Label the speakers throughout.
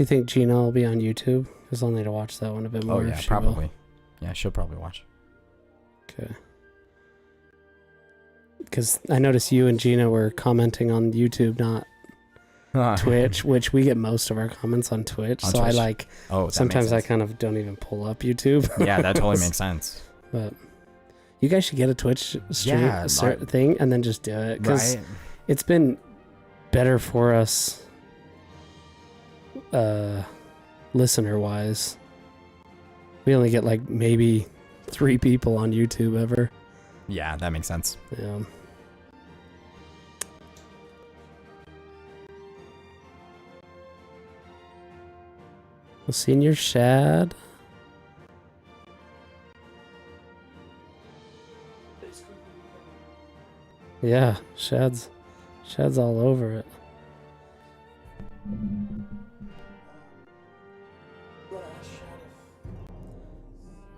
Speaker 1: You think Gina will be on YouTube? Because I'll need to watch that one a bit more.
Speaker 2: Oh yeah, probably. Yeah, she'll probably watch.
Speaker 1: Okay. Because I noticed you and Gina were commenting on YouTube, not Twitch, which we get most of our comments on Twitch.
Speaker 2: On
Speaker 1: so
Speaker 2: Twitch.
Speaker 1: I like, sometimes I kind of don't even pull up YouTube.
Speaker 2: Yeah, that totally makes sense.
Speaker 1: But you guys should get a Twitch stream thing and then just do it. Because it's been better for us listener-wise. We only get like maybe 3 people on YouTube ever.
Speaker 2: Yeah, that makes sense.
Speaker 1: Yeah. Well, Senior Shad. Yeah, Shad's all over it.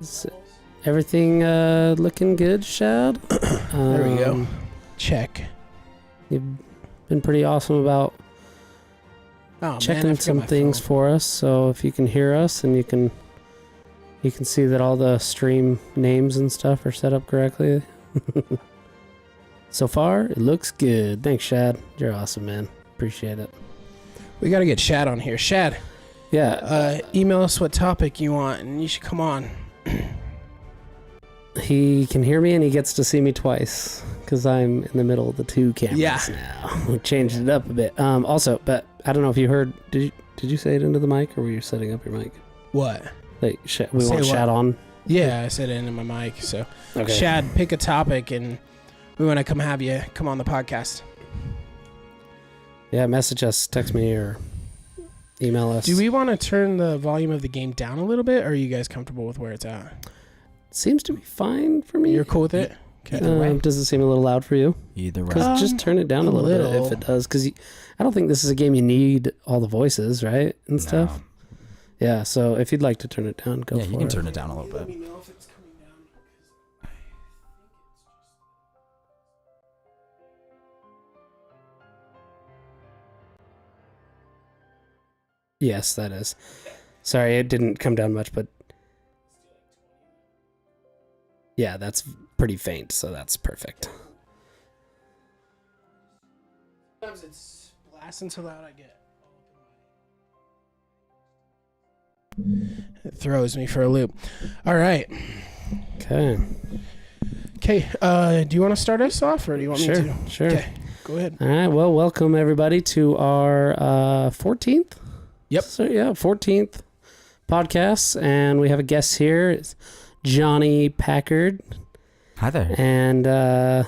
Speaker 1: Is everything looking good, Shad?
Speaker 3: There we go. Check.
Speaker 1: You've been pretty awesome about checking some things for us. So if you can hear us and you can see that all the stream names and stuff are set up correctly. So far, it looks good. Thanks, Shad. You're awesome, man. Appreciate it.
Speaker 3: We got to get Shad on here. Shad.
Speaker 1: Yeah.
Speaker 3: Email us what topic you want, and you should come on.
Speaker 1: He can hear me, and he gets to see me twice because I'm in the middle of the 2 cameras now. We changed it up a bit. Also, but I don't know if you heard. Did you say it into the mic, or were you setting up your mic?
Speaker 3: What?
Speaker 1: Like, we want Shad on?
Speaker 3: Yeah, I said it into my mic. So,
Speaker 1: okay.
Speaker 3: Shad, pick a topic, and we want to come on the podcast.
Speaker 1: Yeah, message us, text me, or email us.
Speaker 3: Do we want to turn the volume of the game down a little bit, or are you guys comfortable with where it's at?
Speaker 1: Seems to be fine for me.
Speaker 3: You're cool with it?
Speaker 1: Okay. Does it seem a little loud for you?
Speaker 2: Either way.
Speaker 1: Because just turn it down a little bit if it does. Because I don't think this is a game you need all the voices, right? And stuff. Yeah, so if you'd like to turn it down, go for it.
Speaker 2: Yeah, you can turn it down a little bit.
Speaker 1: Yes, that is. Sorry, it didn't come down much, but yeah, that's pretty faint, so that's perfect.
Speaker 3: Sometimes it's blasting so loud I get. It throws me for a loop. All right.
Speaker 1: Okay.
Speaker 3: Do you want to start us off, or do you want me to?
Speaker 1: Sure.
Speaker 3: Okay, go ahead.
Speaker 1: All right. Well, welcome everybody to our 14th.
Speaker 3: Yep.
Speaker 1: So yeah, 14th podcast, and we have a guest here. It's Johnny Packard.
Speaker 2: Hi there.
Speaker 1: And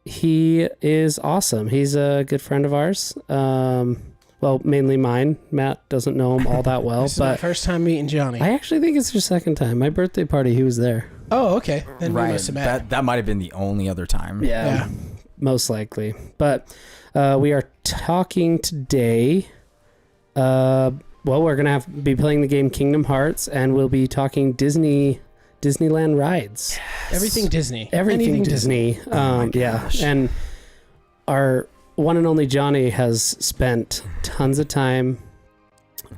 Speaker 1: he is awesome. He's a good friend of ours. Well, mainly mine. Matt doesn't know him all that well.
Speaker 3: This is
Speaker 1: but
Speaker 3: my first time meeting Johnny.
Speaker 1: I actually think it's your second time. My birthday party, he was there.
Speaker 3: Oh, okay. Then we
Speaker 2: Right.
Speaker 3: must have met.
Speaker 2: That might have been the only other time.
Speaker 3: Yeah.
Speaker 1: Most likely. But we are talking today. Well, we're going to be playing the game Kingdom Hearts, and we'll be talking Disneyland rides.
Speaker 3: Yes. Everything Disney.
Speaker 1: Everything Disney. Yeah. And our one and only Johnny has spent tons of time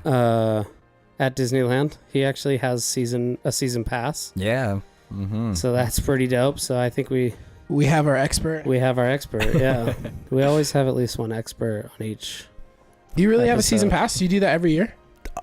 Speaker 1: at Disneyland. He actually has a season pass.
Speaker 2: Yeah. Mm-hmm.
Speaker 1: So that's pretty dope. So I think we
Speaker 3: have our expert.
Speaker 1: We have our expert, yeah. We always have at least one expert on each.
Speaker 3: Do you really have a season pass? Do you do that every year?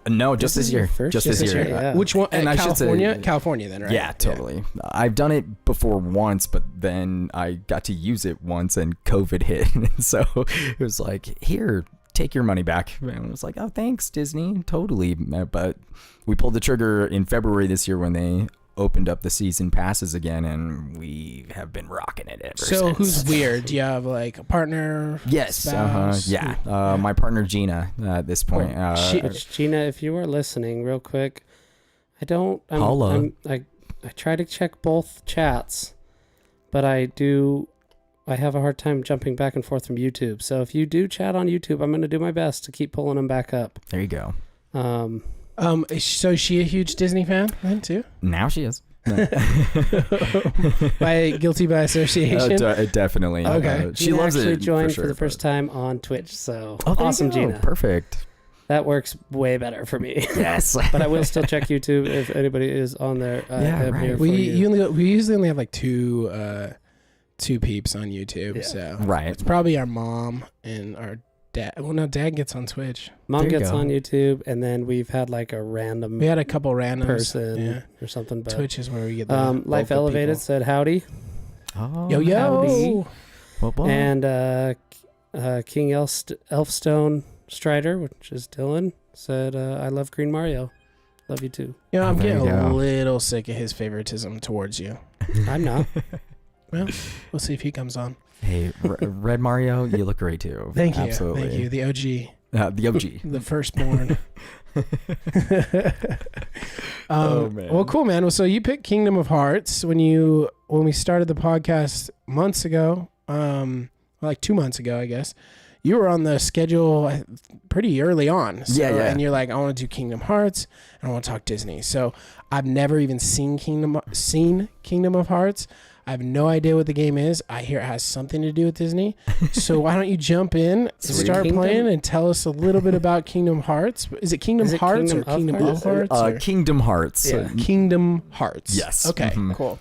Speaker 2: No, just this year. Just this year.
Speaker 1: Yeah.
Speaker 3: Which one?
Speaker 2: And
Speaker 3: California?
Speaker 2: I should say,
Speaker 3: California then, right?
Speaker 2: Yeah, totally. Yeah. I've done it before once, but then I got to use it once and COVID hit. And so it was like, here, take your money back. And I was like, oh, thanks, Disney. Totally. But we pulled the trigger in February this year when they opened up the season passes again, and we have been rocking it ever since.
Speaker 3: So who's weird? Do you have like a partner?
Speaker 2: Yes.
Speaker 3: Spouse?
Speaker 2: Yeah. My partner Gina at this point.
Speaker 1: Gina, if you are listening, real quick,
Speaker 2: Paula.
Speaker 1: I try to check both chats, but I have a hard time jumping back and forth from YouTube. So if you do chat on YouTube, I'm going to do my best to keep pulling them back up.
Speaker 2: There you go.
Speaker 3: So is she a huge Disney fan then too?
Speaker 2: Now she is.
Speaker 3: Guilty by association?
Speaker 2: Definitely.
Speaker 3: Okay.
Speaker 2: She
Speaker 1: Gina
Speaker 2: loves
Speaker 1: actually
Speaker 2: it.
Speaker 1: joined for the first time on Twitch, so
Speaker 2: awesome,
Speaker 1: Gina.
Speaker 2: Perfect.
Speaker 1: That works way better for me.
Speaker 2: Yes.
Speaker 1: But I will still check YouTube if anybody is on there.
Speaker 2: Yeah,
Speaker 1: I'm
Speaker 2: right.
Speaker 1: here for
Speaker 3: We
Speaker 1: you.
Speaker 3: we usually only have like two peeps on YouTube.
Speaker 1: Yeah.
Speaker 3: So
Speaker 2: Right.
Speaker 3: it's probably our mom and our dad. Well, no, dad gets on Twitch.
Speaker 1: Mom
Speaker 2: There you
Speaker 1: gets
Speaker 2: go.
Speaker 1: on YouTube, and then we've had like a random
Speaker 3: We had a couple randoms.
Speaker 1: person
Speaker 3: Yeah.
Speaker 1: or something. But
Speaker 3: Twitch is where we get the
Speaker 1: Life
Speaker 3: vocal
Speaker 1: Elevated
Speaker 3: people.
Speaker 1: said howdy,
Speaker 2: Oh,
Speaker 3: Yo yo.
Speaker 2: howdy.
Speaker 1: and King Elfstone Strider, which is Dylan, said I love Green Mario. Love you too.
Speaker 3: You know, I'm
Speaker 2: There
Speaker 3: getting
Speaker 2: you
Speaker 3: a
Speaker 2: go.
Speaker 3: little sick of his favoritism towards you.
Speaker 1: I'm not.
Speaker 3: Well, we'll see if he comes on.
Speaker 2: Hey, Red Mario, you look great too.
Speaker 3: Thank you.
Speaker 2: Absolutely.
Speaker 3: Thank you. The OG.
Speaker 2: The OG.
Speaker 3: The firstborn.
Speaker 2: Oh, man.
Speaker 3: Well, cool, man. Well, so you picked Kingdom of Hearts when we started the podcast months ago, like 2 months ago, I guess. You were on the schedule pretty early on. So,
Speaker 2: Yeah.
Speaker 3: And you're like, I want to do Kingdom Hearts and I want to talk Disney. So I've never even seen Kingdom of Hearts. I have no idea what the game is. I hear it has something to do with Disney. So why don't you jump in and
Speaker 1: Sweet.
Speaker 3: start
Speaker 1: Kingdom?
Speaker 3: playing and tell us a little bit about Kingdom Hearts? Is it Kingdom
Speaker 1: Is it
Speaker 3: Hearts
Speaker 1: Kingdom
Speaker 3: or
Speaker 1: of
Speaker 3: Kingdom
Speaker 1: Hearts?
Speaker 3: of Hearts? or-
Speaker 2: Kingdom Hearts.
Speaker 1: Yeah.
Speaker 3: Kingdom Hearts.
Speaker 2: Yes.
Speaker 3: Okay,
Speaker 2: Mhm.
Speaker 3: cool.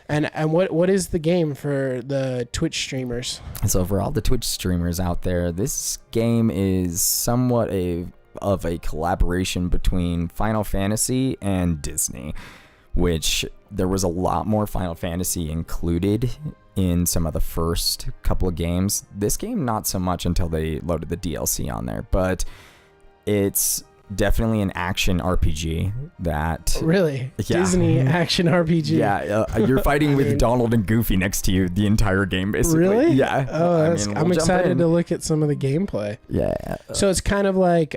Speaker 3: And what is the game for the Twitch streamers?
Speaker 2: So for all the Twitch streamers out there, this game is somewhat of a collaboration between Final Fantasy and Disney, which there was a lot more Final Fantasy included in some of the first couple of games. This game, not so much until they loaded the DLC on there, but it's definitely an action RPG that...
Speaker 3: Really?
Speaker 2: Yeah.
Speaker 3: Disney action RPG?
Speaker 2: Yeah, you're fighting with
Speaker 1: mean-
Speaker 2: Donald and Goofy next to you the entire game, basically.
Speaker 3: Really?
Speaker 2: Yeah.
Speaker 3: Oh,
Speaker 2: I
Speaker 3: I'm
Speaker 2: mean, we'll jump
Speaker 3: excited
Speaker 2: in.
Speaker 3: to look at some of the gameplay.
Speaker 2: Yeah.
Speaker 3: So it's kind of like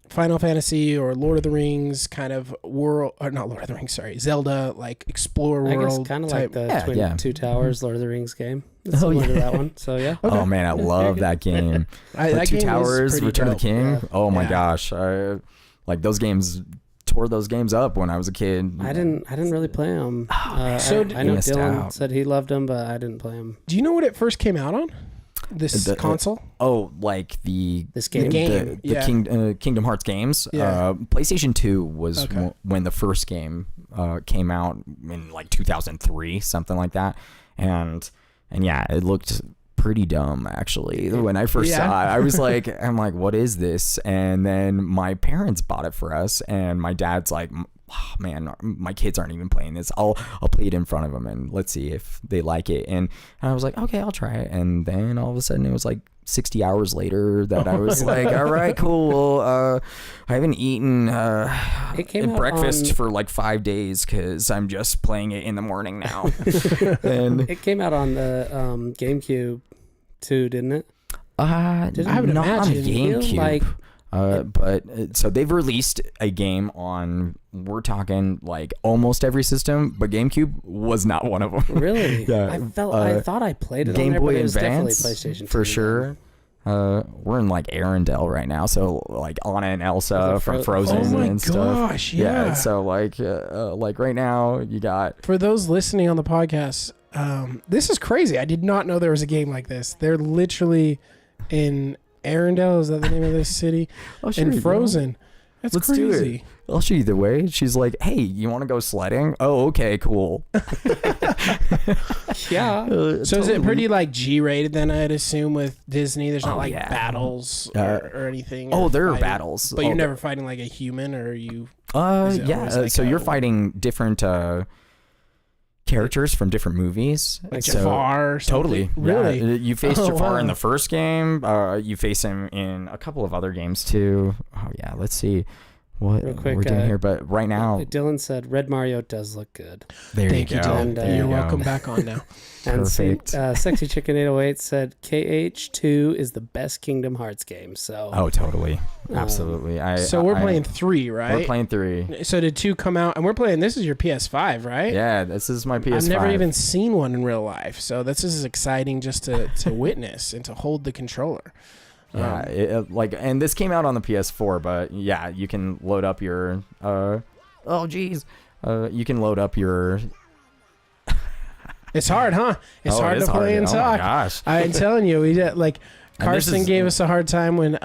Speaker 3: Final Fantasy or Lord of the Rings kind of world, or not Lord of the Rings, sorry, Zelda, like explore
Speaker 1: I guess
Speaker 3: world
Speaker 1: kind of like
Speaker 3: type.
Speaker 1: the
Speaker 2: Yeah,
Speaker 1: Twin
Speaker 2: yeah.
Speaker 1: Two Towers Lord of the Rings game. It's
Speaker 2: Oh,
Speaker 1: similar to
Speaker 2: yeah.
Speaker 1: that one. So yeah.
Speaker 3: Okay.
Speaker 2: Oh man, I love that game.
Speaker 3: That
Speaker 2: Two
Speaker 3: game is
Speaker 2: Towers,
Speaker 3: pretty
Speaker 2: Return of
Speaker 3: dope.
Speaker 2: the King.
Speaker 1: Yeah.
Speaker 2: Oh my
Speaker 3: Yeah.
Speaker 2: gosh, like those games. Tore those games up when I was a kid.
Speaker 1: I didn't really play them.
Speaker 3: So
Speaker 1: I know
Speaker 2: missed
Speaker 1: Dylan
Speaker 2: out.
Speaker 1: said he loved them, but I didn't play them.
Speaker 3: Do you know what it first came out on? This
Speaker 2: The-
Speaker 3: console?
Speaker 2: Oh, like the
Speaker 1: This game.
Speaker 3: game.
Speaker 2: the
Speaker 3: Yeah.
Speaker 2: Kingdom Hearts games.
Speaker 3: Yeah.
Speaker 2: PlayStation 2 was
Speaker 3: Okay.
Speaker 2: when the first game came out in like 2003, something like that, and yeah, it looked pretty dumb actually. When I first
Speaker 3: Yeah.
Speaker 2: saw it, I was like, I'm like, what is this? And then my parents bought it for us, and my dad's like, oh, man, my kids aren't even playing this. I'll play it in front of them and let's see if they like it. And I was like, okay, I'll try it. And then all of a sudden it was like 60 hours later that I was like, all right, cool. Well, I haven't eaten
Speaker 1: It came out
Speaker 2: breakfast
Speaker 1: on-
Speaker 2: for like 5 days because I'm just playing it in the morning now. And
Speaker 1: It came out on the GameCube too, didn't it?
Speaker 2: I
Speaker 3: I would
Speaker 2: not on
Speaker 3: imagine.
Speaker 2: GameCube.
Speaker 1: Like
Speaker 2: But so they've released a game on, we're talking like almost every system, but GameCube was not one of them.
Speaker 1: really,
Speaker 2: Yeah,
Speaker 1: I thought I played it
Speaker 2: Game
Speaker 1: on there,
Speaker 2: Boy
Speaker 1: but it was
Speaker 2: Advance
Speaker 1: definitely PlayStation 2
Speaker 2: for sure. We're in like Arendelle right now, so like Anna and Elsa
Speaker 1: Was it
Speaker 2: from
Speaker 1: Fro-
Speaker 2: Frozen
Speaker 3: Oh my
Speaker 2: and stuff.
Speaker 3: gosh, yeah.
Speaker 2: So like right now you got
Speaker 3: For those listening on the podcast, this is crazy. I did not know there was a game like this. They're literally in Arendelle. Is that the name of this city? In Frozen. That's
Speaker 2: Let's do it.
Speaker 3: crazy.
Speaker 2: I'll show you the way. She's like, hey, you want to go sledding? Oh, okay, cool.
Speaker 1: Yeah.
Speaker 3: So is it pretty like G-rated then? I'd assume with Disney, there's not
Speaker 2: Oh,
Speaker 3: like
Speaker 2: yeah.
Speaker 3: battles or anything.
Speaker 2: Oh,
Speaker 3: or
Speaker 2: there are
Speaker 3: fighting.
Speaker 2: battles.
Speaker 3: But you're
Speaker 2: Oh,
Speaker 3: never fighting like a human, or you? Is it
Speaker 2: yeah.
Speaker 3: always like
Speaker 2: So
Speaker 3: a-
Speaker 2: you're fighting different characters from different movies.
Speaker 3: Like
Speaker 2: so,
Speaker 3: Jafar or something?
Speaker 2: Totally.
Speaker 3: Really?
Speaker 2: Yeah. You face
Speaker 3: Oh,
Speaker 2: Jafar in
Speaker 3: wow.
Speaker 2: the first game. You face him in a couple of other games too. Oh yeah. Let's see what
Speaker 1: Real quick,
Speaker 2: we're doing here. But right now,
Speaker 1: Dylan said Red Mario does look good.
Speaker 2: there
Speaker 3: Thank
Speaker 2: you
Speaker 3: you,
Speaker 2: go.
Speaker 3: Dylan.
Speaker 1: There you
Speaker 3: You're
Speaker 1: go.
Speaker 3: welcome back on now.
Speaker 1: And
Speaker 2: Perfect.
Speaker 1: Sexy Chicken 808 said KH2 is the best Kingdom Hearts game. So
Speaker 2: Oh, totally. Absolutely.
Speaker 3: So we're playing 3, right?
Speaker 2: We're playing 3.
Speaker 3: So did 2 come out? And we're playing. This is your PS5, right?
Speaker 2: Yeah, this is my PS5.
Speaker 3: I've never even seen one in real life, so this is exciting just to witness and to hold the controller.
Speaker 2: Yeah, and this came out on the PS4, but yeah, you can load up your you can load up your
Speaker 3: It's hard, huh? It's hard to play and
Speaker 2: Oh my
Speaker 3: talk.
Speaker 2: gosh.
Speaker 3: I'm telling you, we did, like Carson gave us a hard time when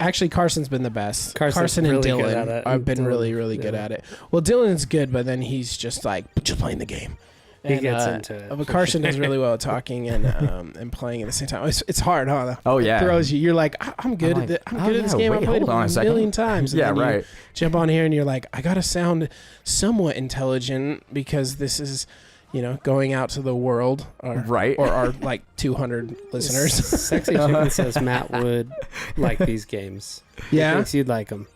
Speaker 3: actually Carson's been the best. Carson and
Speaker 1: really good at
Speaker 3: Dylan
Speaker 1: it.
Speaker 3: have been really good at it. Well, Dylan's good, but then he's just like just playing the game.
Speaker 1: He gets into it.
Speaker 3: But Carson does really well at talking and playing at the same time. It's hard, huh?
Speaker 2: Oh yeah,
Speaker 3: it throws you. You're like, I'm good at this game. I played it a million times. And
Speaker 2: yeah, right.
Speaker 3: Jump on here and you're like, I gotta sound somewhat intelligent because this is, going out to the world, or our like 200 listeners.
Speaker 1: Sexy Chicken says Matt would like these games.
Speaker 3: Yeah,
Speaker 1: he thinks you'd like them.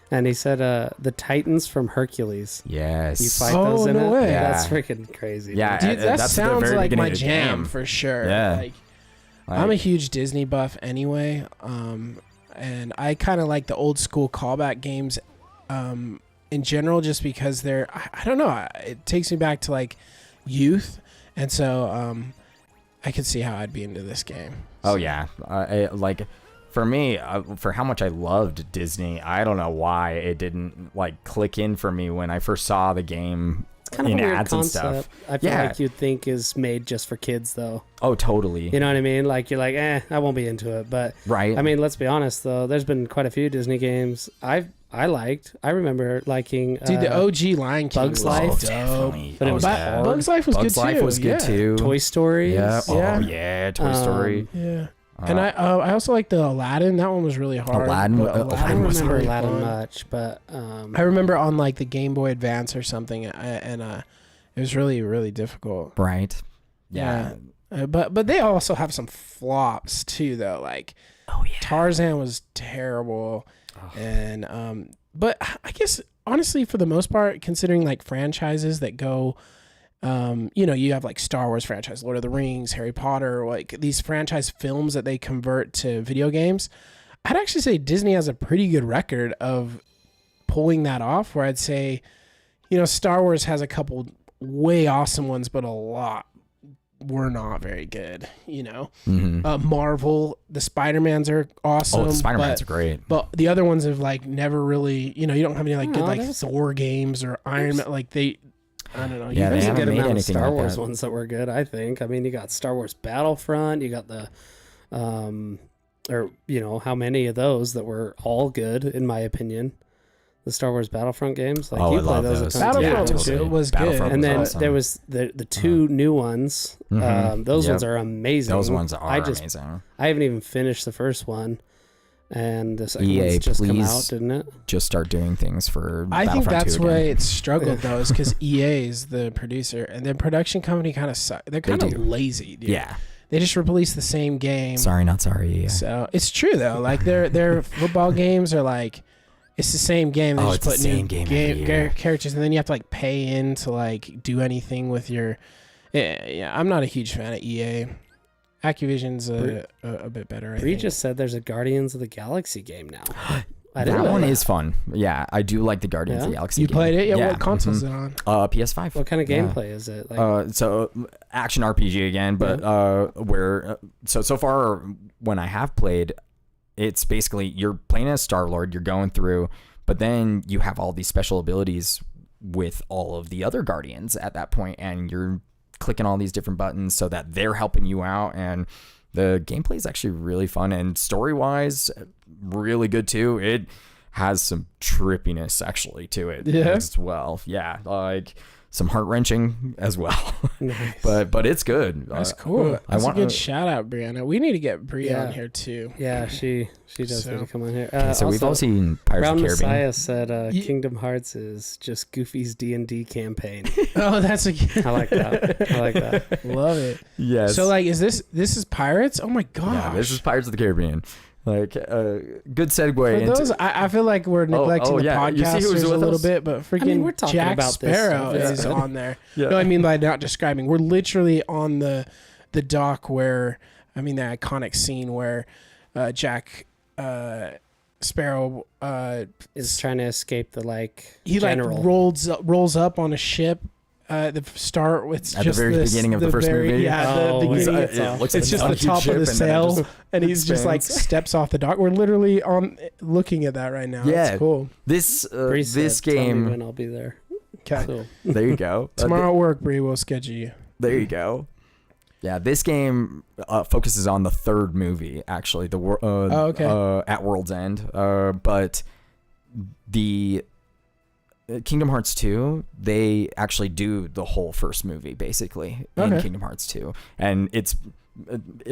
Speaker 1: And he said, the Titans from Hercules.
Speaker 2: Yes.
Speaker 1: You fight those in it?
Speaker 3: Way.
Speaker 1: Yeah. That's freaking crazy.
Speaker 2: Yeah,
Speaker 3: dude, that sounds like my jam
Speaker 2: game.
Speaker 3: for sure.
Speaker 2: Yeah.
Speaker 3: I'm a huge Disney buff anyway. And I kind of like the old school callback games in general just because they're, I don't know, it takes me back to like youth. And so I could see how I'd be into this game.
Speaker 2: Oh, yeah. For me, for how much I loved Disney, I don't know why it didn't like click in for me when I first saw the game
Speaker 1: kind
Speaker 2: in
Speaker 1: of a weird
Speaker 2: ads
Speaker 1: concept.
Speaker 2: and stuff.
Speaker 1: I feel like you'd think is made just for kids, though.
Speaker 2: Oh, totally.
Speaker 1: You know what I mean? Like you're like, I won't be into it. But
Speaker 2: right.
Speaker 1: I mean, let's be honest though. There's been quite a few Disney games I remember liking.
Speaker 3: Dude, the OG Lion King.
Speaker 1: Bugs Life.
Speaker 3: Was
Speaker 2: definitely.
Speaker 1: But it was hard.
Speaker 3: Bugs Life was good too.
Speaker 2: Bugs Life was good too.
Speaker 1: Toy Story.
Speaker 2: Yeah.
Speaker 3: Yeah.
Speaker 2: Oh yeah, Toy Story.
Speaker 3: Yeah. And I also like the Aladdin. That one was really hard.
Speaker 2: Aladdin
Speaker 1: I don't
Speaker 2: was
Speaker 1: remember
Speaker 2: really
Speaker 1: Aladdin
Speaker 3: fun.
Speaker 1: much, but
Speaker 3: I remember on like the Game Boy Advance or something, and it was really, really difficult.
Speaker 2: Right.
Speaker 3: Yeah. But they also have some flops too, though. Like, Tarzan was terrible, and but I guess honestly, for the most part, considering like franchises that go. You have like Star Wars franchise, Lord of the Rings, Harry Potter, like these franchise films that they convert to video games. I'd actually say Disney has a pretty good record of pulling that off, where I'd say, Star Wars has a couple way awesome ones, but a lot were not very good, Marvel, the Spider-Mans are awesome.
Speaker 2: Oh, the Spider-Mans are great.
Speaker 3: But the other ones have like never really, you don't have any like good like Thor games or Iron Man, like they... I don't know.
Speaker 2: Yeah, they haven't made anything
Speaker 1: Star
Speaker 2: like
Speaker 1: Wars
Speaker 2: that.
Speaker 1: ones that were good, I think. I mean, you got Star Wars Battlefront. You got the, how many of those that were all good, in my opinion. The Star Wars Battlefront games. Like, you
Speaker 2: I love
Speaker 1: those.
Speaker 2: those.
Speaker 3: Battlefront was good.
Speaker 1: And then
Speaker 2: awesome.
Speaker 1: there was the two new ones. Those ones are amazing.
Speaker 2: Those ones are amazing.
Speaker 1: I haven't even finished the first one. And the second
Speaker 2: EA,
Speaker 1: one's just come
Speaker 2: please
Speaker 1: out, didn't it?
Speaker 2: Just start doing things for
Speaker 3: I think
Speaker 2: Battlefront
Speaker 3: that's
Speaker 2: 2
Speaker 3: why
Speaker 2: again.
Speaker 3: it's struggled though, is because EA is the producer and the production company kind of suck. They're kind of lazy, dude.
Speaker 2: Yeah.
Speaker 3: They just release the same game.
Speaker 2: Sorry, not sorry. Yeah.
Speaker 3: So it's true though. Like their football games are like it's the same game. They just put new characters, and then you have to like pay in to like do anything with your. Yeah, I'm not a huge fan of EA. Activision's a bit better. I think.
Speaker 1: just said there's a Guardians of the Galaxy game now.
Speaker 2: That one is fun. Yeah, I do like the Guardians of the Galaxy
Speaker 3: You
Speaker 2: game.
Speaker 3: played it? Yeah. What console's it on?
Speaker 2: PS5.
Speaker 1: What kind of gameplay is it? Like,
Speaker 2: so action RPG again, but so far when I have played, it's basically you're playing as Star-Lord, you're going through, but then you have all these special abilities with all of the other Guardians at that point, and you're clicking all these different buttons so that they're helping you out, and the gameplay is actually really fun, and story-wise, really good too. It has some trippiness actually to it as well. Yeah, like some heart-wrenching as well.
Speaker 1: nice.
Speaker 2: but it's good.
Speaker 3: That's cool. That's
Speaker 2: I
Speaker 3: a good shout out, Brianna. We need to get Bri on here too.
Speaker 1: Yeah, she does need to come on here.
Speaker 2: so we've all seen Pirates
Speaker 1: Brown
Speaker 2: of the Caribbean.
Speaker 1: Messiah said Kingdom Hearts is just Goofy's D&D campaign.
Speaker 3: Oh, that's a
Speaker 1: I like that.
Speaker 3: Love it.
Speaker 2: Yes.
Speaker 3: So like, is this is Pirates? Oh my gosh.
Speaker 2: Yeah, this is Pirates of the Caribbean. Like, good segue.
Speaker 3: For those, I feel like we're neglecting the podcasters a little bit, but freaking
Speaker 1: we're talking
Speaker 3: Jack
Speaker 1: about
Speaker 3: Sparrow
Speaker 1: this
Speaker 3: is on there.
Speaker 2: Yeah.
Speaker 3: No, I mean by not describing. We're literally on the dock where, the iconic scene where Jack Sparrow
Speaker 1: is trying to escape the
Speaker 3: he
Speaker 1: general.
Speaker 3: rolls up on a ship. The start with
Speaker 2: at the very beginning of the first movie.
Speaker 3: Yeah, the beginning. It's just the top of the sail, and he's just like steps off the dock. We're literally looking at that right now.
Speaker 2: Yeah,
Speaker 3: that's cool.
Speaker 2: This
Speaker 1: Tell
Speaker 2: game.
Speaker 1: me when I'll be there.
Speaker 3: Okay,
Speaker 1: So,
Speaker 2: there you go.
Speaker 3: tomorrow at work, Bree will schedule you.
Speaker 2: There you go. Yeah, this game focuses on the third movie, actually, at World's End. But the Kingdom Hearts 2, they actually do the whole first movie, basically, in Kingdom Hearts 2. And it's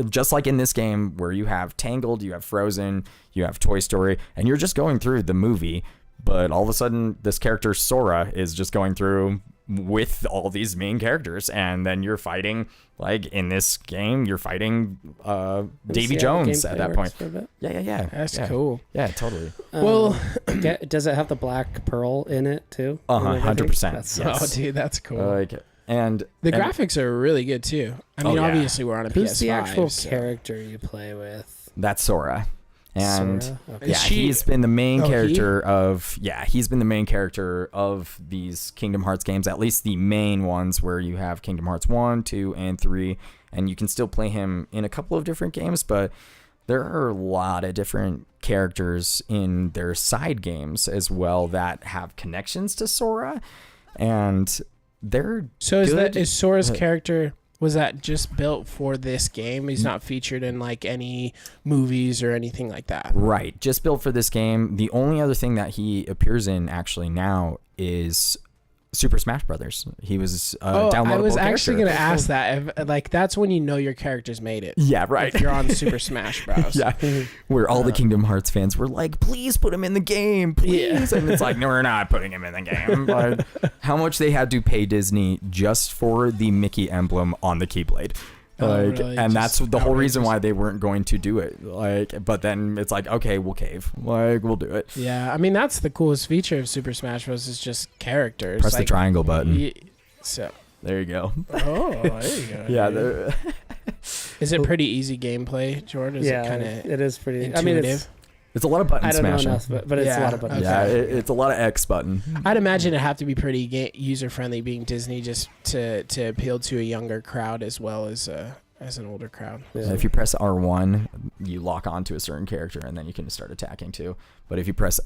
Speaker 2: just like in this game where you have Tangled, you have Frozen, you have Toy Story, and you're just going through the movie, but all of a sudden this character Sora is just going through with all these main characters, and then you're fighting, like in this game, you're fighting Davy Jones at that point. Yeah.
Speaker 3: That's cool.
Speaker 2: Yeah, totally.
Speaker 3: Well,
Speaker 1: does it have the Black Pearl in it too?
Speaker 2: 100%.
Speaker 3: Yes. Oh, dude, that's cool.
Speaker 2: And
Speaker 3: the graphics are really good too. I mean, obviously we're on a PS5.
Speaker 1: Who's the actual character you play with?
Speaker 2: That's Sora. And
Speaker 1: Sora? Okay.
Speaker 2: yeah, he's been the main character of these Kingdom Hearts games, at least the main ones where you have Kingdom Hearts 1, 2, and 3, and you can still play him in a couple of different games, but there are a lot of different characters in their side games as well that have connections to Sora, and they're
Speaker 3: is Sora's character, was that just built for this game? He's not featured in like any movies or anything like that.
Speaker 2: Right, just built for this game. The only other thing that he appears in actually now is Super Smash Brothers. He was downloadable.
Speaker 3: I was actually going to ask that. Like, that's when you know your character's made it.
Speaker 2: Yeah, right.
Speaker 3: If you're on Super Smash Bros.
Speaker 2: Yeah, where all the Kingdom Hearts fans were like, "Please put him in the game, please." Yeah. And it's like, no, we're not putting him in the game. But how much they had to pay Disney just for the Mickey emblem on the Keyblade.
Speaker 3: Really?
Speaker 2: And that's the whole reason why they weren't going to do it. But then it's like, okay, we'll cave. We'll do it.
Speaker 3: Yeah, I mean, that's the coolest feature of Super Smash Bros. Is just characters.
Speaker 2: Press the triangle button.
Speaker 3: So
Speaker 2: there you go.
Speaker 3: Oh, there you go.
Speaker 2: Yeah.
Speaker 3: Is it pretty easy gameplay, Jordan?
Speaker 1: It is pretty
Speaker 3: intuitive?
Speaker 1: I mean,
Speaker 2: it's a lot of button smashing.
Speaker 1: I don't know enough, but it's a lot of buttons.
Speaker 2: Yeah, it's a lot of X button.
Speaker 3: I'd imagine it'd have to be pretty user-friendly being Disney, just to appeal to a younger crowd as well as an older crowd.
Speaker 2: Yeah. If you press R1, you lock onto a certain character, and then you can start attacking too. But if you press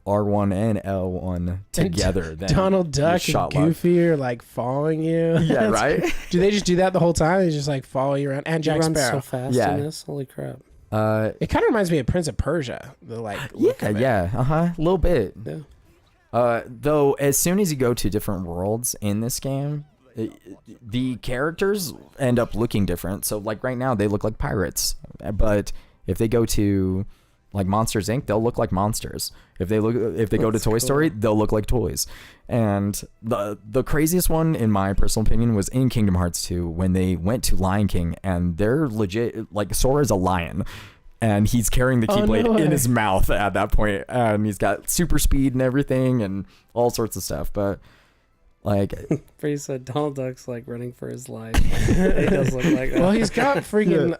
Speaker 2: R1 and L1 together, then
Speaker 3: Donald Duck and Goofy are like following you.
Speaker 2: Yeah, right?
Speaker 3: Do they just do that the whole time? They just like follow you around? And Jack Sparrow.
Speaker 1: So fast in this. Holy crap.
Speaker 3: It kind of reminds me of Prince of Persia. The look of it.
Speaker 2: A little bit.
Speaker 1: Yeah.
Speaker 2: Though as soon as you go to different worlds in this game, the characters end up looking different. So like right now they look like pirates, but if they go to like Monsters Inc., they'll look like monsters. If they go to Toy Story, they'll look like toys. And the craziest one, in my personal opinion, was in Kingdom Hearts 2 when they went to Lion King, and they're legit, like, Sora's a lion, and he's carrying the Keyblade in his mouth at that point, and he's got super speed and everything and all sorts of stuff. But like,
Speaker 1: Brady said, Donald Duck's like running for his life. He does look like that.
Speaker 3: Well, he's got freaking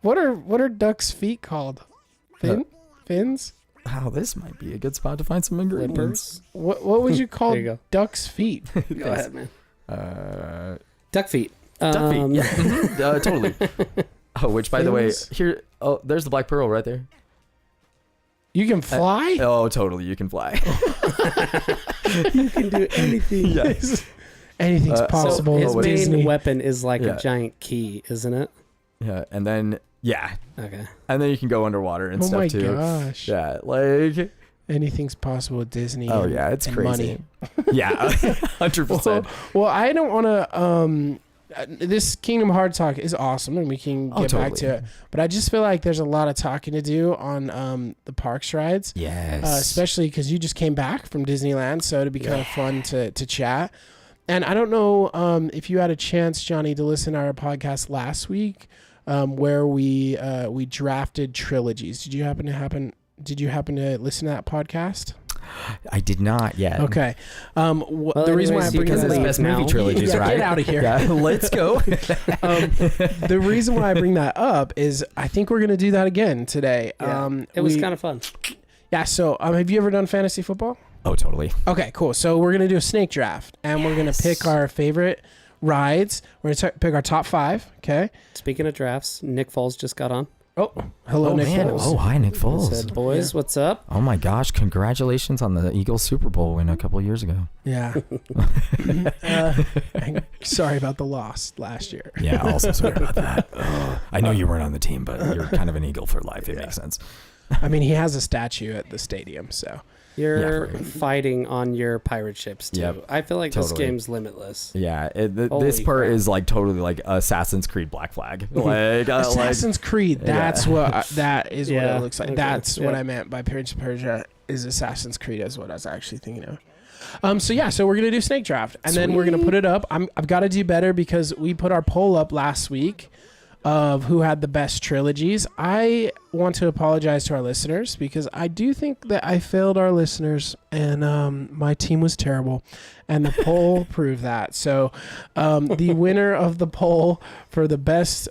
Speaker 3: what are ducks' feet called? Fins?
Speaker 2: Oh, this might be a good spot to find some ingredients.
Speaker 3: What would you call duck's feet?
Speaker 1: Go ahead, man. Duck feet.
Speaker 2: Duck feet. Yeah, totally. Oh, which by the way, here. Oh, there's the Black Pearl right there.
Speaker 3: You can fly?
Speaker 2: Oh, totally. You can fly.
Speaker 1: You can do anything.
Speaker 2: Yes.
Speaker 3: Anything's possible.
Speaker 1: So his main weapon is like a giant key, isn't it?
Speaker 2: Yeah, and then
Speaker 1: okay,
Speaker 2: and then you can go underwater and stuff too.
Speaker 3: Oh my gosh!
Speaker 2: Yeah, like
Speaker 3: anything's possible with Disney.
Speaker 2: Oh yeah, it's crazy. Money. Yeah, 100%.
Speaker 3: Well, I don't want to. This Kingdom Hearts talk is awesome, and we can get back to it. But I just feel like there's a lot of talking to do on the parks rides.
Speaker 2: Yes,
Speaker 3: especially because you just came back from Disneyland, so it'd be kind of fun to chat. And I don't know if you had a chance, Johnny, to listen to our podcast last week, where we drafted trilogies. Did you happen to listen to that podcast?
Speaker 2: I did not yet.
Speaker 3: Okay. The reason why I bring
Speaker 2: because it's best movie trilogies, right?
Speaker 3: Get out of here.
Speaker 2: Yeah, let's go.
Speaker 3: The reason why I bring that up is I think we're going to do that again today.
Speaker 1: Yeah. It was kind of fun.
Speaker 3: Yeah. So have you ever done fantasy football?
Speaker 2: Oh, totally.
Speaker 3: Okay, cool. So we're going to do a snake draft, and we're going to pick our favorite rides. We're going to pick our top 5, okay?
Speaker 1: Speaking of drafts, Nick Foles just got on.
Speaker 3: Oh, hello, Nick
Speaker 2: man.
Speaker 3: Foles.
Speaker 2: Oh, hi, Nick Foles.
Speaker 1: Said, boys, what's up?
Speaker 2: Oh my gosh! Congratulations on the Eagles Super Bowl win a couple of years ago.
Speaker 3: Yeah. Sorry about the loss last year.
Speaker 2: Yeah, also sorry about that. I know you weren't on the team, but you're kind of an Eagle for life. It makes sense.
Speaker 3: I mean, he has a statue at the stadium, so.
Speaker 1: You're fighting on your pirate ships too.
Speaker 2: Yep,
Speaker 1: I feel like this
Speaker 2: totally.
Speaker 1: game's limitless.
Speaker 2: Yeah, this
Speaker 1: Holy
Speaker 2: part
Speaker 1: crap.
Speaker 2: is like totally like Assassin's Creed Black Flag. Like
Speaker 3: Assassin's Creed. That's that is what
Speaker 1: Yeah,
Speaker 3: it looks like.
Speaker 1: okay,
Speaker 3: That's what
Speaker 1: yeah.
Speaker 3: I meant by Prince of Persia is Assassin's Creed is what I was actually thinking of. So we're gonna do Snake Draft, and then we're gonna put it up. I've got to do better because we put our poll up last week of who had the best trilogies. I want to apologize to our listeners because I do think that I failed our listeners, and my team was terrible, and the poll proved that. So the winner of the poll for the best